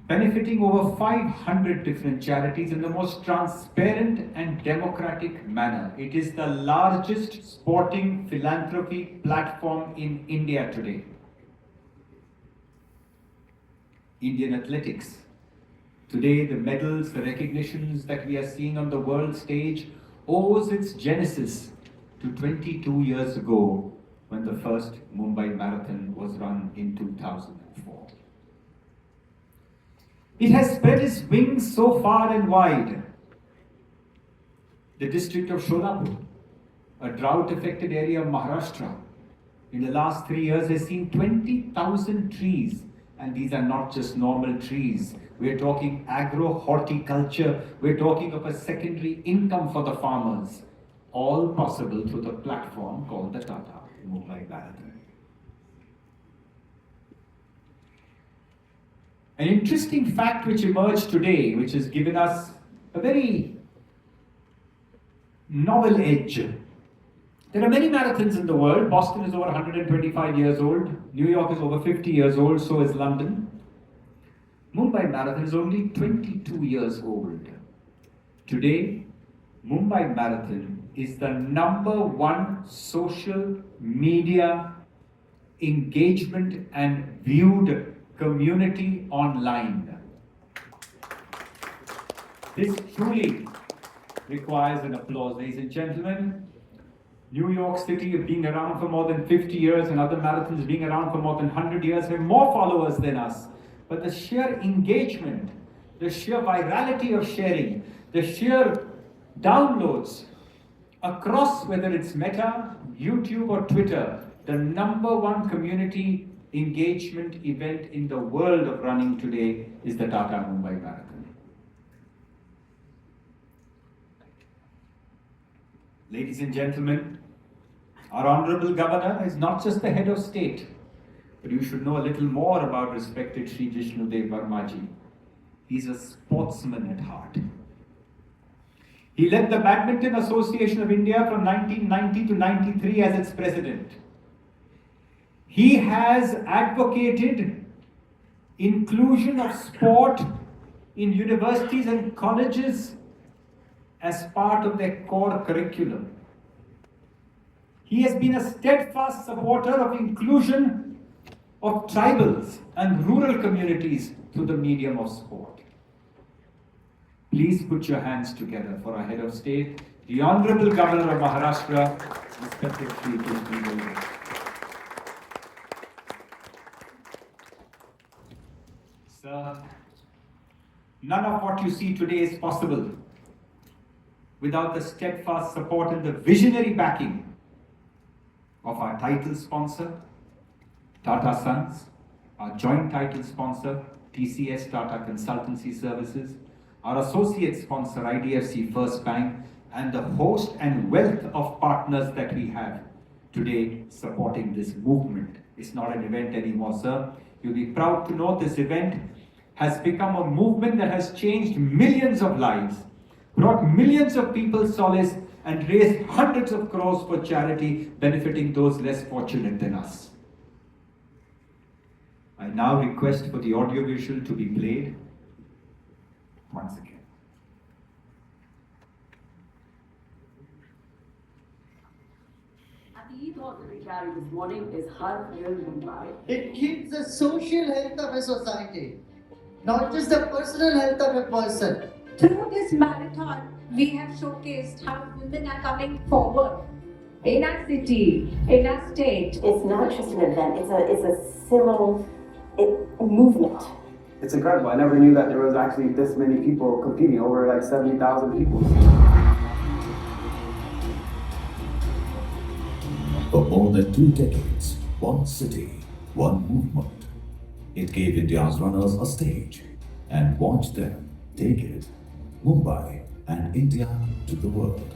benefiting over 500 different charities in the most transparent and democratic manner. It is the largest sporting philanthropy platform in India today. Indian athletics. Today, the medals, the recognitions that we are seeing on the world stage owes its genesis to 22 years ago when the first Mumbai Marathon was run in 2004. It has spread its wings so far and wide. The district of Sholapur, a drought-affected area of Maharashtra, in the last 3 years has seen 20,000 trees, and these are not just normal trees. We're talking agro-horticulture, we're talking of a secondary income for the farmers, all possible through the platform called the Tata Mumbai Marathon. An interesting fact which emerged today, which has given us a very novel edge. There are many marathons in the world. Boston is over 125 years old. New York is over 50 years old. So is London. Mumbai Marathon is only 22 years old. Today, Mumbai Marathon is the #1 social media engagement and viewed community online. This truly requires an applause, ladies and gentlemen. New York City, being around for more than 50 years, and other marathons being around for more than 100 years, have more followers than us. But the sheer engagement, the sheer virality of sharing, the sheer downloads across, whether it's Meta, YouTube or Twitter, the #1 community engagement event in the world of running today is the Tata Mumbai Marathon. Ladies and gentlemen, our Honorable Governor is not just the head of state, but you should know a little more about respected Shri Jishnu Varma ji. He's a sportsman at heart. He led the Badminton Association of India from 1990 to 93 as its president. He has advocated inclusion of sport in universities and colleges as part of their core curriculum. He has been a steadfast supporter of inclusion of tribals and rural communities through the medium of sport. Please put your hands together for our head of state, the Honorable Governor of Maharashtra, respected Shri Jishnu. Sir, none of what you see today is possible without the steadfast support and the visionary backing of our title sponsor, Tata Sons, our joint title sponsor, TCS Tata Consultancy Services, our associate sponsor, IDFC First Bank, and the host and wealth of partners that we have today supporting this movement. It's not an event anymore, sir. You'll be proud to know this event has become a movement that has changed millions of lives, brought millions of people solace, and raised hundreds of crores for charity, benefiting those less fortunate than us. I now request for the audiovisual to be played once again. And the ethos that we carry this morning is Har Ghar Mumbai. It keeps the social health of a society, not just the personal health of a person. Through this marathon, we have showcased how women are coming forward in our city, in our state. It's not just an event, it's a civil movement. It's incredible. I never knew that there was actually this many people competing, over like 70,000 people. For more than 2 decades, one city, one movement. It gave India's runners a stage and watched them take it, Mumbai and India, to the world.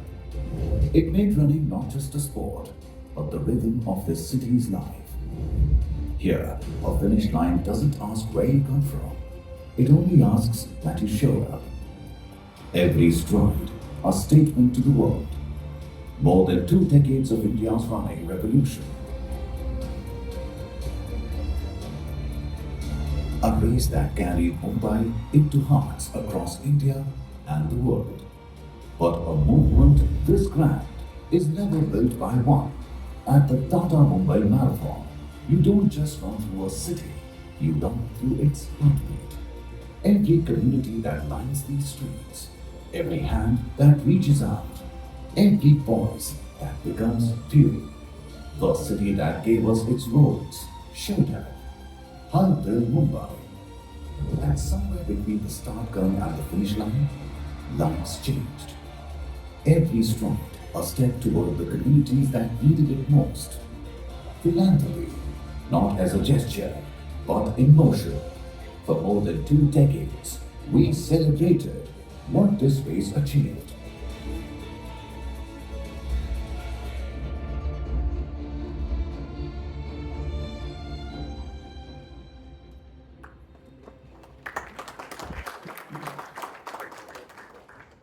It made running not just a sport, but the rhythm of this city's life. Here, a finish line doesn't ask where you come from. It only asks that you show up. Every stride, a statement to the world. More than 2 decades of India's running revolution. A race that carried Mumbai into hearts across India and the world. But a movement this grand is never built by one. At the Tata Mumbai Marathon, you don't just run through a city, you run through its heartbeat. Every community that lines these streets, every hand that reaches out, Every voice that becomes fuel. The city that gave us its roads, shelter, Har Dil Mumbai. And somewhere between the start gun and the finish line, lives changed. Every stride, a step toward the communities that needed it most. Philanthropy, not as a gesture, but in motion. For more than 2 decades, we celebrated what this race achieved.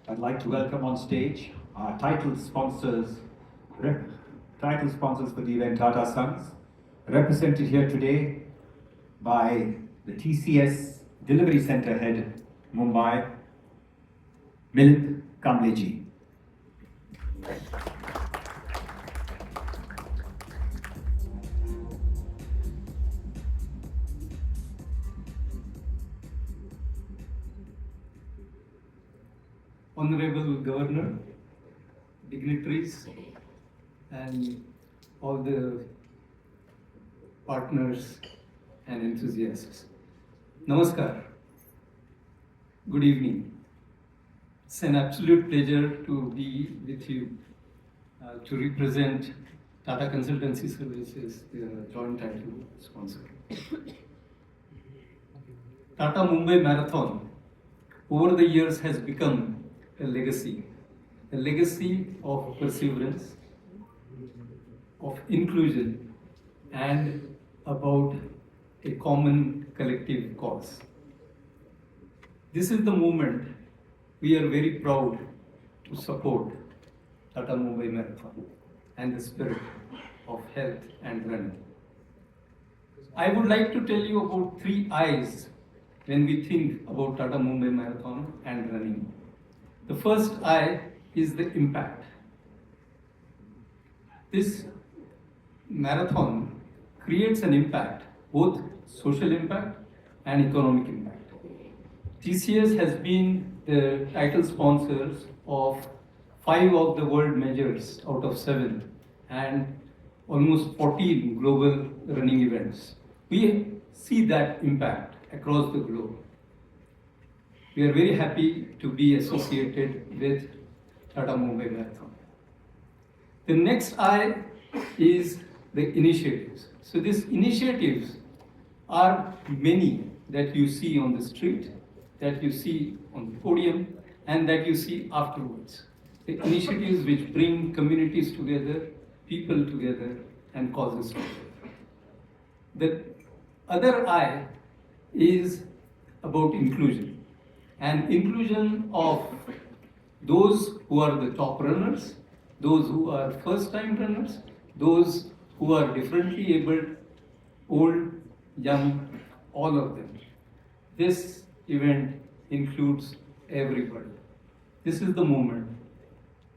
I'd like to welcome on stage our title sponsors for the event, Tata Sons, represented here today by the TCS Delivery Center Head, Mumbai, Milind Kambleji. Honorable Governor, dignitaries, and all the partners and enthusiasts. Namaskar. Good evening. It's an absolute pleasure to be with you to represent Tata Consultancy Services, the joint title sponsor. Tata Mumbai Marathon over the years has become a legacy of perseverance, of inclusion, and about a common collective cause. This is the movement we are very proud to support Tata Mumbai Marathon and the spirit of health and running. I would like to tell you about 3 I's when we think about Tata Mumbai Marathon and running. The first I is the impact. This marathon creates an impact, both social impact and economic impact. TCS has been the title sponsors of 5 of the world majors out of 7 and almost 14 global running events. We see that impact across the globe. We are very happy to be associated with Tata Mumbai Marathon. The next I is the initiatives. So these initiatives are many that you see on the street, that you see on the podium, and that you see afterwards. The initiatives which bring communities together, people together, and causes together. The other I is about inclusion. And inclusion of those who are the top runners, those who are first-time runners, those who are differently abled, old, young, all of them. This event includes everybody. This is the moment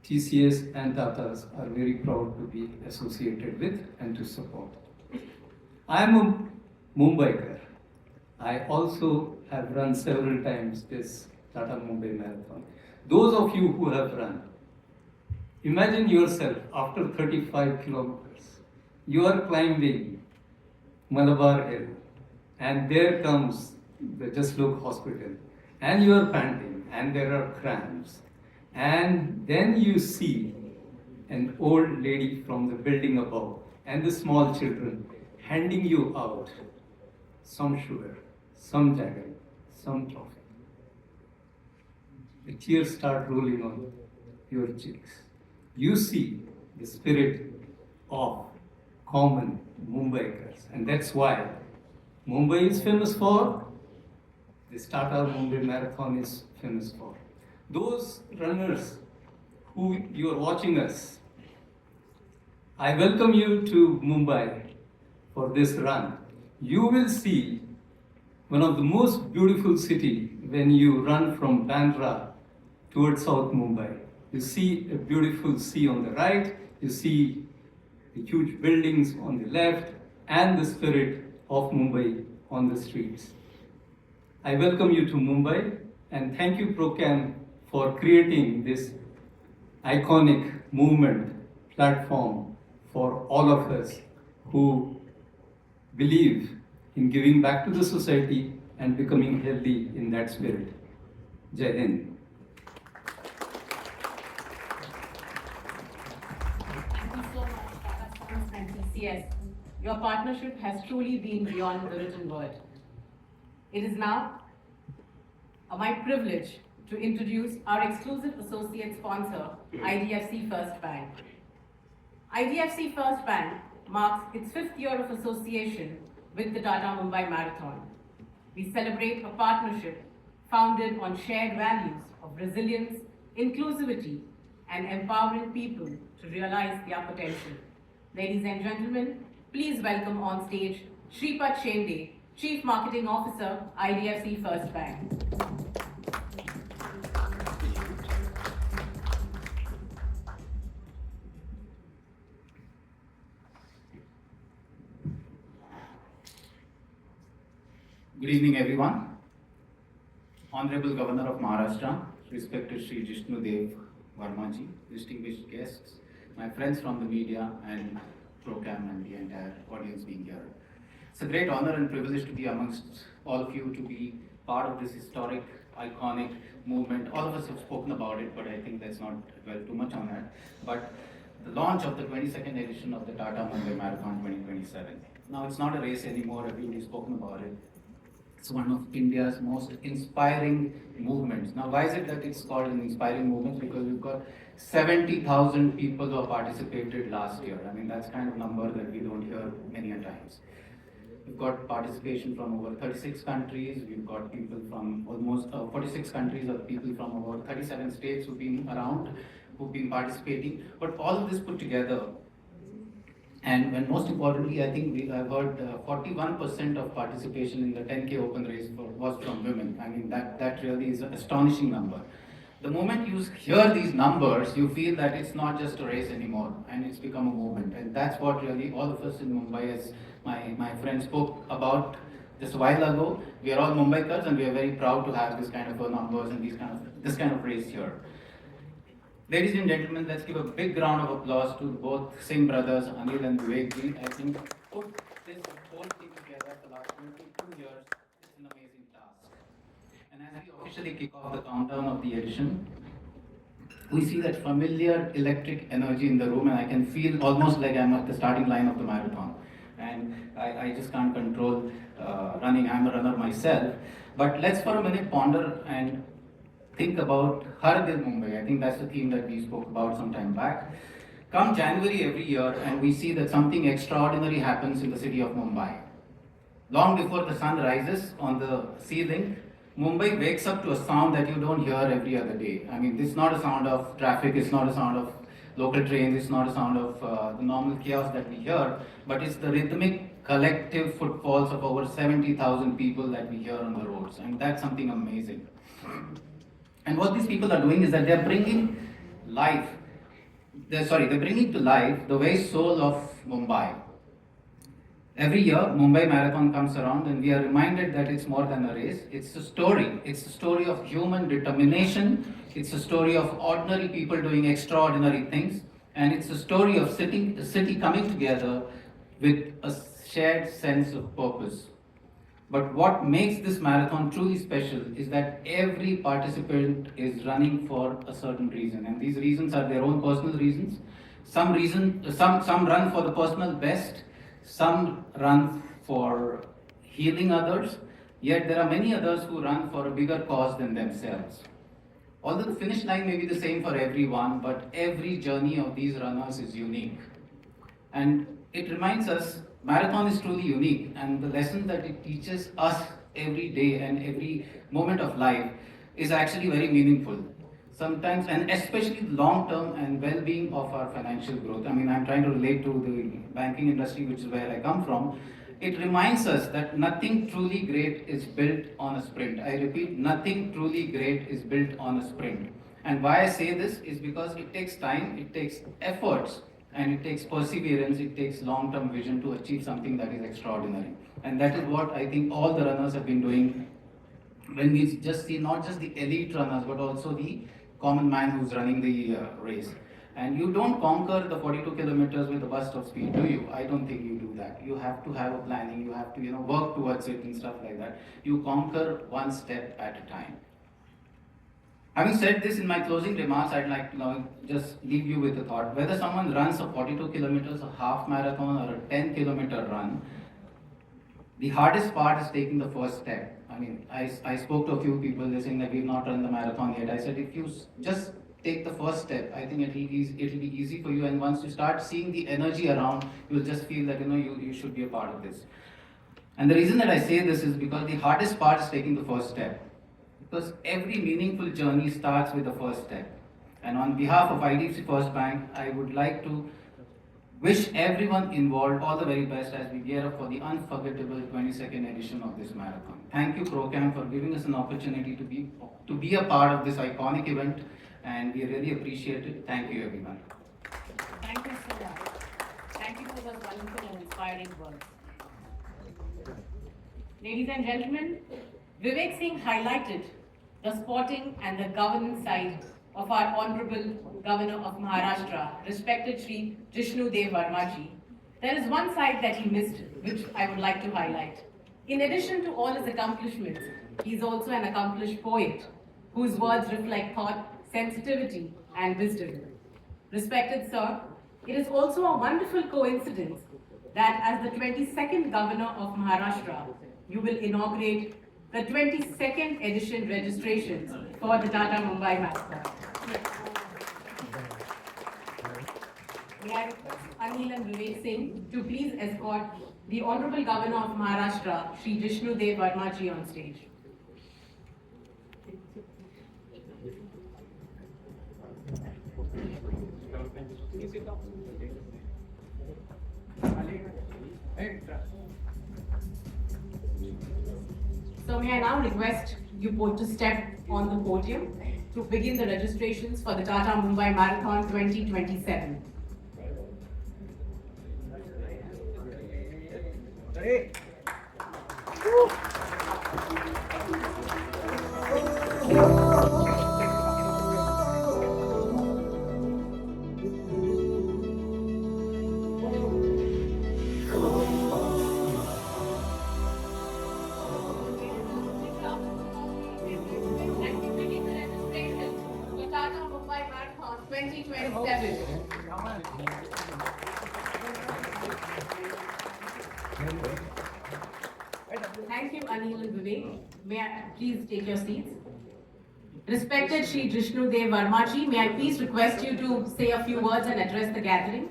TCS and Tatas are very proud to be associated with and to support. I am a Mumbaiker. I also have run several times this Tata Mumbai Marathon. Those of you who have run, imagine yourself after 35 kilometers, you are climbing Malabar Hill, and there comes the Jaslok Hospital, and you are panting, and there are cramps, and then you see an old lady from the building above, and the small children handing you out some sugar, some jaggery, some toffee. The tears start rolling on your cheeks. You see the spirit of common Mumbaikars, and that's why Mumbai is famous for, this Tata Mumbai Marathon is famous for. Those runners who you are watching us, I welcome you to Mumbai for this run. You will see one of the most beautiful city when you run from Bandra towards South Mumbai. You see a beautiful sea on the right, you see the huge buildings on the left, and the spirit of Mumbai on the streets. I welcome you to Mumbai, and thank you ProCam for creating this iconic movement, platform for all of us who believe in giving back to the society and becoming healthy in that spirit. Jai Hind. Thank you so much, Tata Sons and TCS. Your partnership has truly been beyond the written word. It is now my privilege to introduce our exclusive associate sponsor, IDFC First Bank. IDFC First Bank marks its 5th year of association with the Tata Mumbai Marathon. We celebrate a partnership founded on shared values of resilience, inclusivity, and empowering people to realize their potential. Ladies and gentlemen, please welcome on stage Shri Chief Marketing Officer, IDFC First Bank. Good evening, everyone. Honorable Governor of Maharashtra, respected Shri Jishnu Varma ji, distinguished guests, my friends from the media and program and the entire audience being here. It's a great honor and privilege to be amongst all of you, to be part of this historic, iconic movement. All of us have spoken about it, but I think let's not dwell too much on that. But the launch of the 22nd edition of the Tata Mumbai Marathon 2027. Now it's not a race anymore, everybody's spoken about it. It's one of India's most inspiring movements. Now, why is it that it's called an inspiring movement? Because we've got 70,000 people who have participated last year. I mean, that's kind of number that we don't hear many a times. We've got participation from over 36 countries. We've got people from almost 46 countries, or people from about 37 states who've been around, who've been participating. But all of this put together, and most importantly, I think I've heard 41% of participation in the 10K open race was from women. I mean, that really is an astonishing number. The moment you hear these numbers, you feel that it's not just a race anymore, and it's become a movement. And that's what really all of us in Mumbai, as my friend spoke about just a while ago, we are all Mumbaikars, and we are very proud to have this kind of numbers and this kind of race here. Ladies and gentlemen, let's give a big round of applause to both Singh brothers, Anil and Vivek. I think put this whole thing together for the last 22 years. It's an amazing task. And as we officially kick off the countdown of the edition, we see that familiar electric energy in the room, and I can feel almost like I'm at the starting line of the marathon. And I just can't control running. I'm a runner myself. But let's for a minute ponder and think about Har Dil Mumbai. I think that's the theme that we spoke about some time back. Come January every year, and we see that something extraordinary happens in the city of Mumbai. Long before the sun rises on the ceiling, Mumbai wakes up to a sound that you don't hear every other day. I mean, it's not a sound of traffic, it's not a sound of local trains, it's not a sound of the normal chaos that we hear, but it's the rhythmic, collective footfalls of over 70,000 people that we hear on the roads. And that's something amazing. And what these people are doing is that they're bringing to life the very soul of Mumbai. Every year, Mumbai Marathon comes around, and we are reminded that it's more than a race. It's a story. It's a story of human determination. It's a story of ordinary people doing extraordinary things. And it's a story of the city coming together with a shared sense of purpose. But what makes this marathon truly special is that every participant is running for a certain reason, and these reasons are their own personal reasons. Some run for the personal best, some run for healing others, yet there are many others who run for a bigger cause than themselves. Although the finish line may be the same for everyone, but every journey of these runners is unique. And it reminds us marathon is truly unique, and the lesson that it teaches us every day and every moment of life is actually very meaningful. Sometimes, and especially long-term and well-being of our financial growth. I mean, I'm trying to relate to the banking industry, which is where I come from. It reminds us that nothing truly great is built on a sprint. I repeat, nothing truly great is built on a sprint. And why I say this is because it takes time, it takes efforts, and it takes perseverance, it takes long-term vision to achieve something that is extraordinary. And that is what I think all the runners have been doing when we just see not just the elite runners, but also the common man who's running the race. And you don't conquer the 42 kilometers with a burst of speed, do you? I don't think you do that. You have to have a planning, you have to work towards it and stuff like that. You conquer one step at a time. Having said this, in my closing remarks, I'd like to now just leave you with a thought. Whether someone runs a 42 kilometers, a half marathon, or a 10-kilometer run, the hardest part is taking the first step. I mean, I spoke to a few people, they're saying that we've not run the marathon yet. I said, if you just take the first step, I think it'll be easy for you. And once you start seeing the energy around, you'll just feel that you should be a part of this. And the reason that I say this is because the hardest part is taking the first step. Because every meaningful journey starts with the first step. And on behalf of IDFC First Bank, I would like to wish everyone involved all the very best as we gear up for the unforgettable 22nd edition of this marathon. Thank you, ProCam, for giving us an opportunity to be a part of this iconic event, and we really appreciate it. Thank you, everyone. Thank you so much. Thank you for those wonderful and inspiring words. Ladies and gentlemen, Vivek Singh highlighted the sporting and the governance side of our Honorable Governor of Maharashtra, respected Shri Jishnu Varma ji. There is one side that he missed, which I would like to highlight. In addition to all his accomplishments, he is also an accomplished poet, whose words reflect thought, sensitivity, and wisdom. Respected sir, it is also a wonderful coincidence that as the 22nd Governor of Maharashtra, you will inaugurate the 22nd edition registrations for the Tata Mumbai Marathon. May I request Anil and Vivek Singh to please escort the Honorable Governor of Maharashtra, Shri Jishnu Varma ji, on stage. So may I now request you both to step on the podium to begin the registrations for the Tata Mumbai Marathon 2027. Tata Mumbai Marathon 2027. Thank you, Anil and Vivek. May I please take your seats? Respected Shri Jishnu Varma ji, may I please request you to say a few words and address the gathering?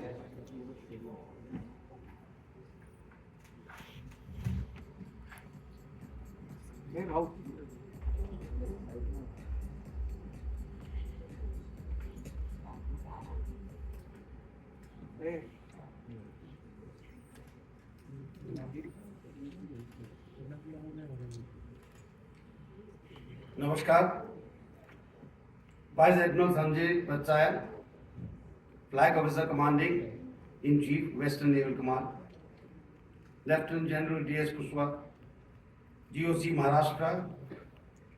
Namaskar. Vice Admiral Sanjay Vatsaya, Flag Officer Commanding in Chief, Western Naval Command, Lieutenant General D.S. Kushwaha, GOC Maharashtra,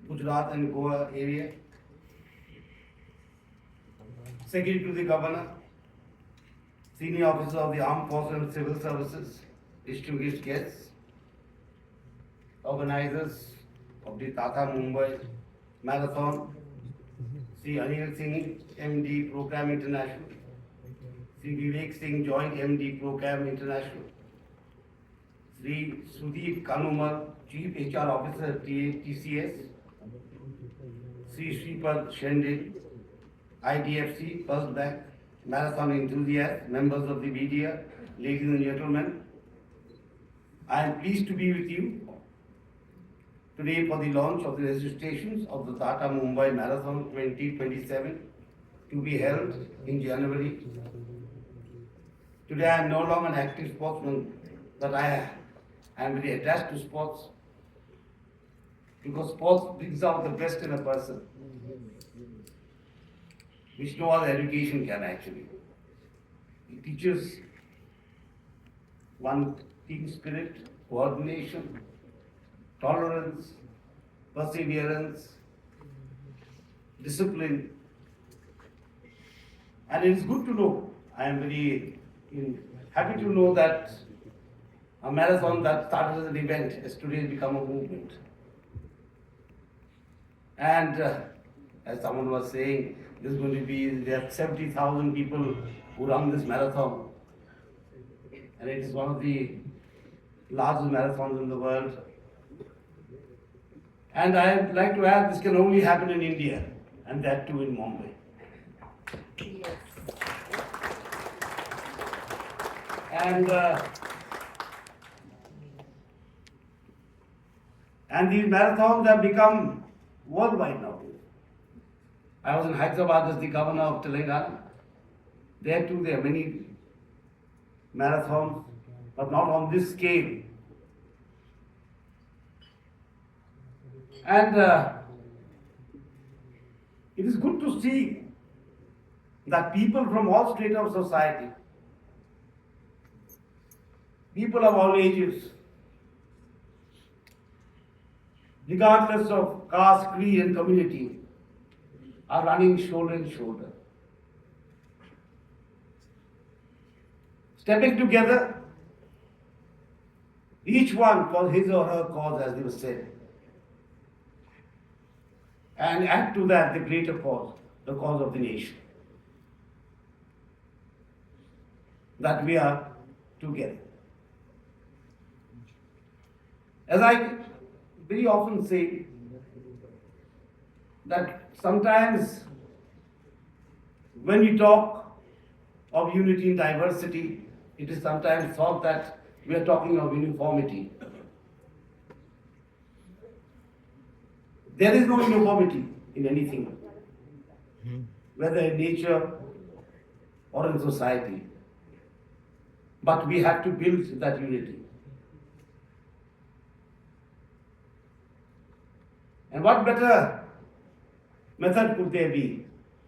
Gujarat and Goa area, Secretary to the Governor, Senior Officers of the Armed Forces and Civil Services, distinguished guests, organizers of the Tata Mumbai Marathon, Sri Anil Singh, MD Program International, Sri Vivek Singh, Joint MD Program International, Sri Sudeep Kanumal, Chief HR Officer TCS, Sri Shripad Shende, IDFC First Bank, Marathon enthusiasts, members of the media, ladies and gentlemen, I am pleased to be with you today for the launch of the registrations of the Tata Mumbai Marathon 2027 to be held in January. Today I am no longer an active sportsman, but I am very attached to sports because sports brings out the best in a person, which no other education can actually. It teaches one team spirit, coordination, tolerance, perseverance, discipline, And it is good to know, I am very happy to know that a marathon that started as an event has today become a movement. And as someone was saying, there are 70,000 people who run this marathon. And it is one of the largest marathons in the world. And I'd like to add, this can only happen in India, and that too in Mumbai. And these marathons have become worldwide now. I was in Hyderabad as the governor of Telangana. There too there are many marathons, but not on this scale. And it is good to see that people from all strata of society, people of all ages, regardless of caste, creed and community, are running shoulder to shoulder. Stepping together, each one for his or her cause, as they were said. And add to that the greater cause, the cause of the nation. That we are together. As I very often say, that sometimes when we talk of unity and diversity, it is sometimes thought that we are talking of uniformity. There is no uniformity in anything, whether in nature or in society. But we have to build that unity. And what better method could there be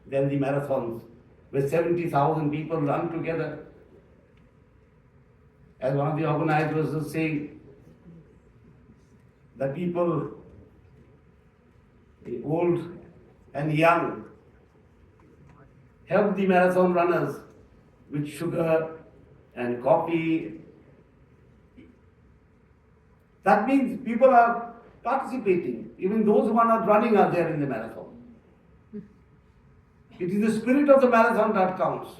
than the marathons, where 70,000 people run together? As one of the organizers was saying, the people, the old and young, help the marathon runners with sugar and coffee. That means people are participating. Even those who are not running are there in the marathon. It is the spirit of the marathon that counts.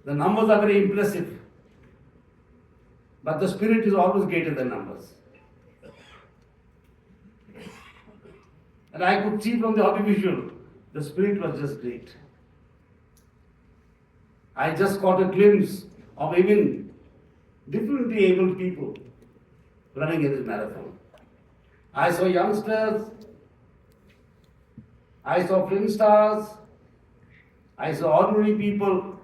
The numbers are very impressive, but the spirit is always greater than numbers. And I could see from the audiovisual, the spirit was just great. I just got a glimpse of even differently abled people running in this marathon. I saw youngsters, I saw film stars, I saw ordinary people,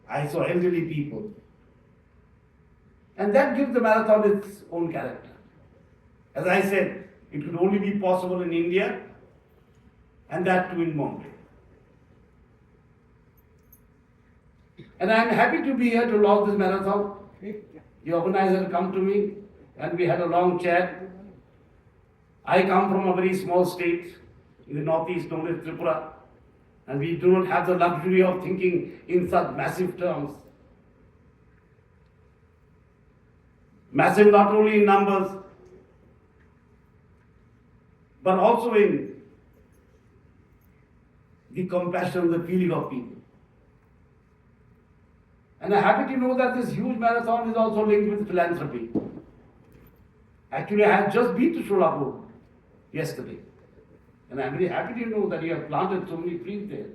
I saw elderly people. And that gives the marathon its own character. As I said, it could only be possible in India, and that too in Mumbai. And I am happy to be here to launch this marathon. The organizer come to me and we had a long chat. I come from a very small state in the northeast known as Tripura, and we do not have the luxury of thinking in such massive terms. Massive not only in numbers, but also in the compassion, the feeling of people. And I'm happy to know that this huge marathon is also linked with philanthropy. Actually, I had just been to Sholapur yesterday. And I'm very happy to know that you have planted so many trees there.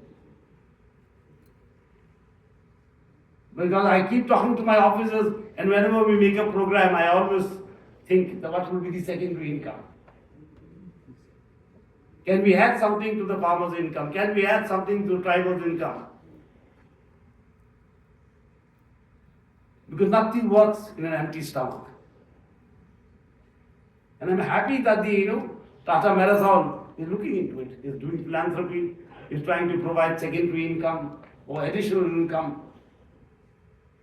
Because I keep talking to my officers, and whenever we make a program, I always think that what will be the secondary income? Can we add something to the farmer's income? Can we add something to the tribal's income? Because nothing works in an empty stomach. And I'm happy that the Tata Marathon is looking into it, is doing philanthropy, is trying to provide secondary income or additional income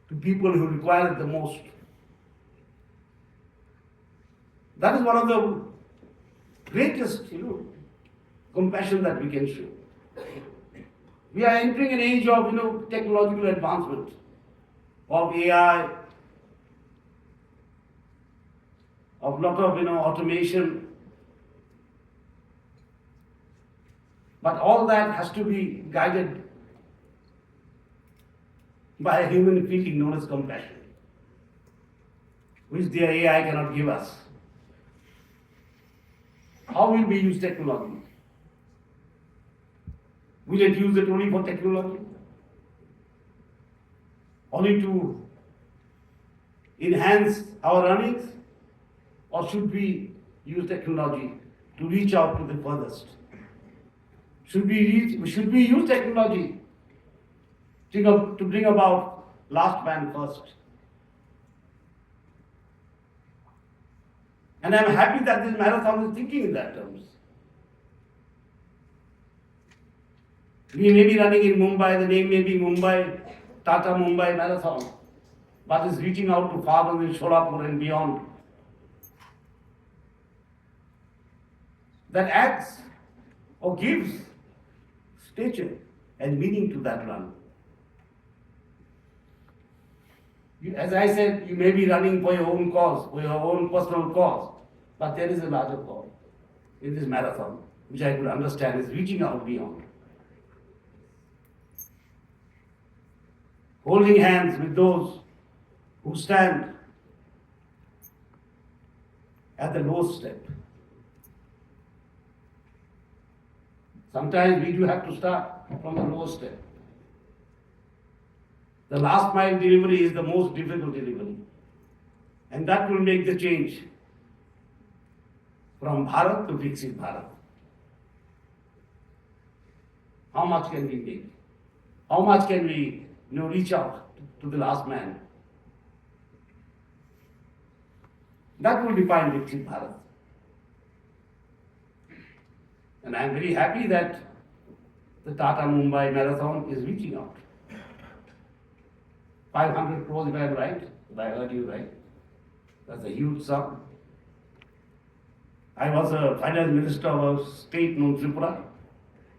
to people who require it the most. That is one of the greatest, compassion that we can show. We are entering an age of technological advancement, of AI, of lot of automation. But all that has to be guided by a human feeling known as compassion, which the AI cannot give us. How will we use technology? Will it use it only for technology? Only to enhance our earnings? Or should we use technology to reach out to the furthest? Should we use technology to bring about last man first? And I'm happy that this marathon is thinking in that terms. We may be running in Mumbai, the name may be Mumbai, Tata Mumbai Marathon, but is reaching out to farmers in Solapur and beyond. That adds or gives stature and meaning to that run. As I said, you may be running for your own cause, for your own personal cause, but there is a larger cause in this marathon, which I could understand is reaching out beyond. Holding hands with those who stand at the lowest step. Sometimes we do have to start from the lowest step. The last mile delivery is the most difficult delivery. And that will make the change from Bharat to Viksit Bharat. How much can we make? How much can we reach out to the last man? That will define Viksit Bharat. And I am very happy that the Tata Mumbai Marathon is reaching out. 500 crores if I am right, if I heard you right. That's a huge sum. I was a finance minister of a state known Tripura,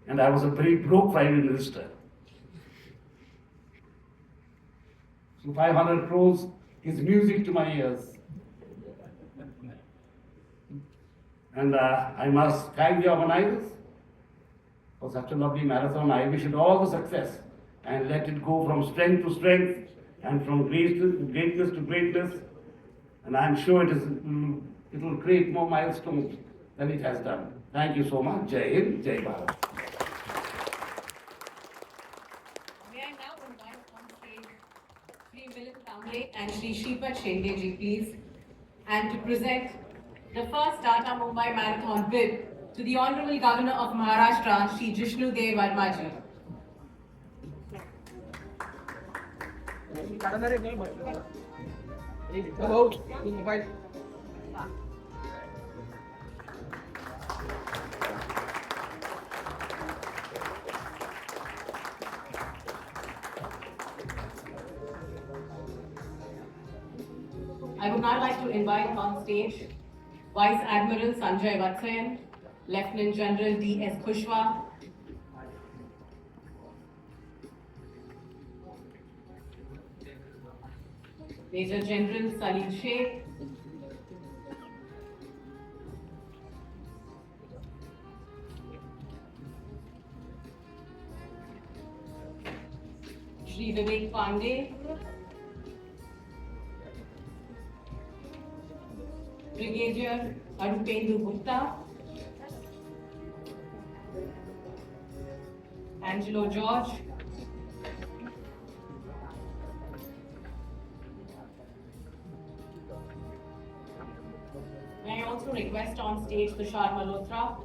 and I was a very broke finance minister. So 500 crores is music to my ears. And I must thank the organizers for such a lovely marathon. I wish it all the success and let it go from strength to strength and from greatness to greatness. And I'm sure it will create more milestones than it has done. Thank you so much. Jai Hind, Jai Bharat. May I now invite on stage Shri and Shri Shripat please, and to present the first Tata Mumbai Marathon bid to the Honorable Governor of Maharashtra, Shri Jishnu Varma ji. I would now like to invite on stage Vice Admiral Sanjay Vatsayan, Lieutenant General D.S. Kushwa, Major General Salil Sheikh, Shri Vivek Pandey, Brigadier Arupendu Gupta, Angelo George, may I also request on stage Tushar Malhotra,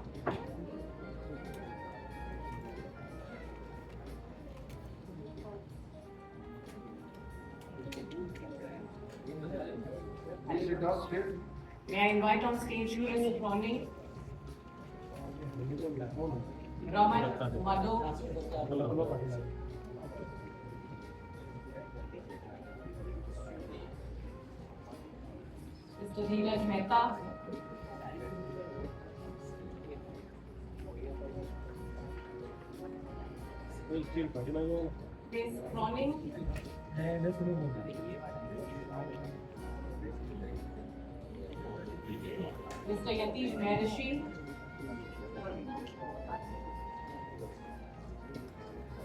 may I invite on stage Yurus Roni, Raman Madhu, Mr. Dheeraj Mehta, This crawling. Mr. Yatish Maharishi.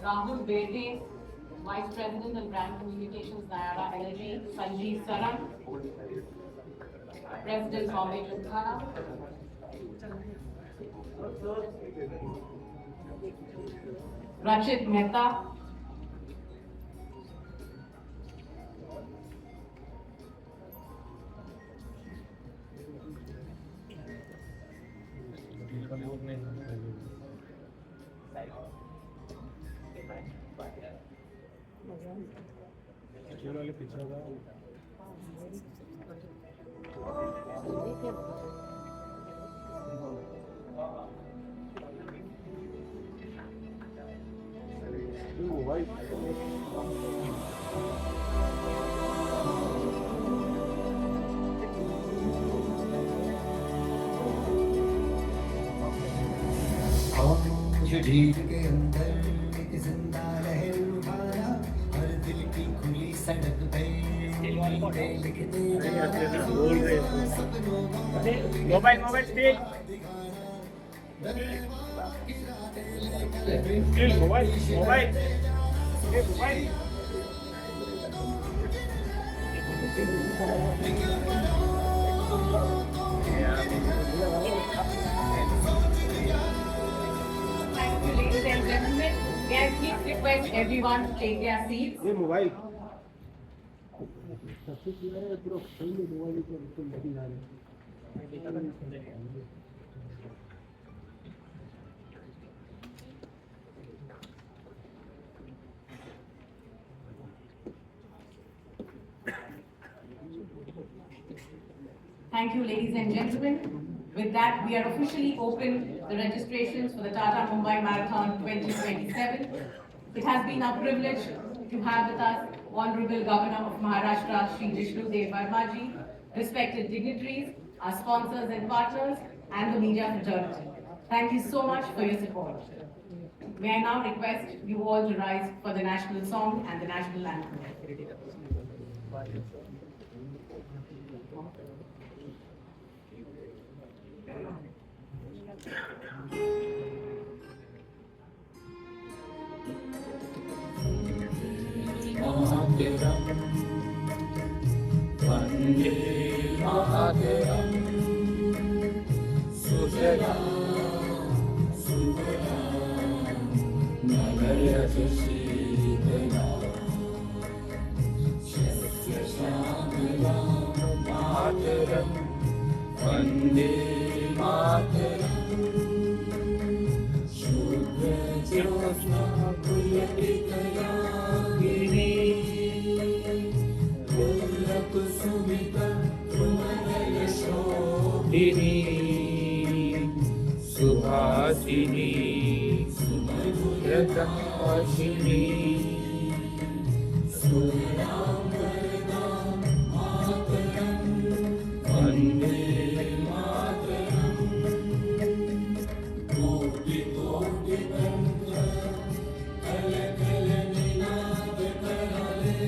Rahul Berde, Vice President and Brand Communications, Nayara LG. Sanjeev Saran, President Bombay Gymkhana. Rachit Mehta. झील के अंदर एक जिंदा लहर उठाया हर दिल की खुली सड़क पे लिख mobile still mobile Thank you, ladies and gentlemen. May I please request everyone to take their seats? Thank you, ladies and gentlemen. With that, we are officially open the registrations for the Tata Mumbai Marathon 2027. It has been our privilege to have with us Honorable Governor of Maharashtra, Shri Jishnu Varma ji, respected dignitaries, our sponsors and partners, and the media fraternity. Thank you so much for your support. May I now request you all to rise for the national song and the national anthem. Vande Mataram Sujala Subala Nalayatu Shidana Shasya Shamala Mataram Vande Mataram Shudra Jyosna Pulatikaya Giri Sumita Pumanaya Shobhini Subhasini Sumadhuratashini Suramvaradam Mataram Vande Mataram Koti Koti Tantra Kala Kala Ninad Karale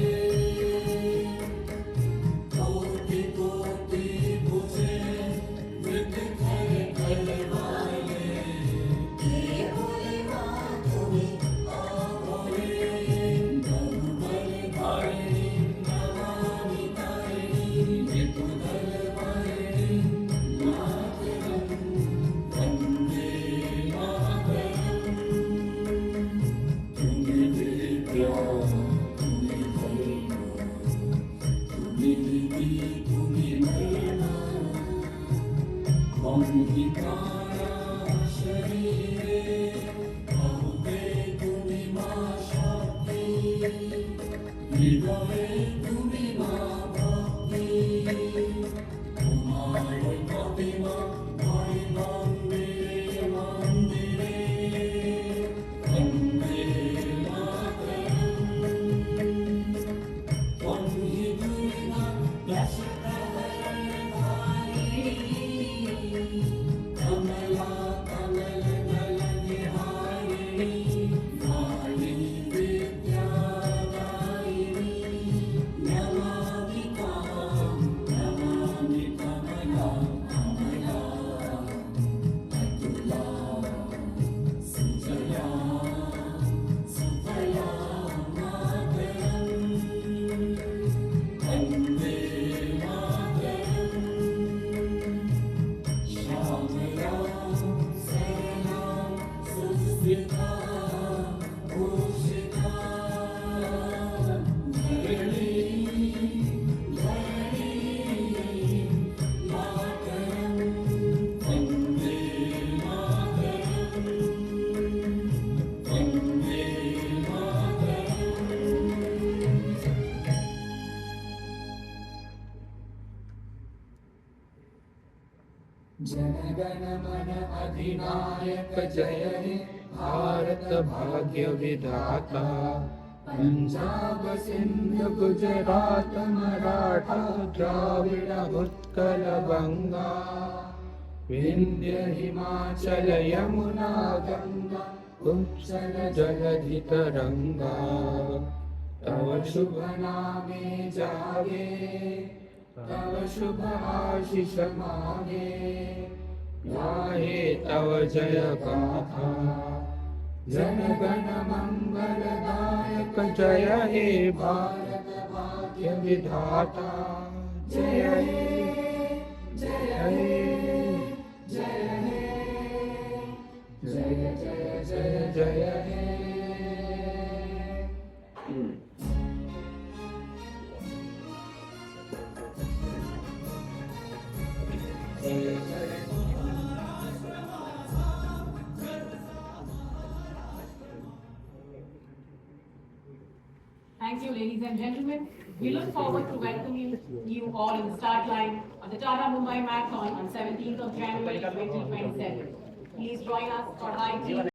जनगण मन अधिनायक जय हे भारत भाग्य विधाता पंजाब सिंध गुजरात मराठा द्राविड़ उत्कल बंगा विंध्य हिमाचल यमुना गंगा उच्चल जलधि तरंगा तव शुभ नामे जागे तव शुभ आशीष मागे गाहे तव जय गाथा जन गण मंगलदायक जय हे भारत भाग्य विधाता जय हे जय हे जय हे जय जय जय जय हे Thank you, ladies and gentlemen. We look forward to welcoming you all in the start line of the Tata Mumbai Marathon on 17th of January 2027. Please join us for high tea.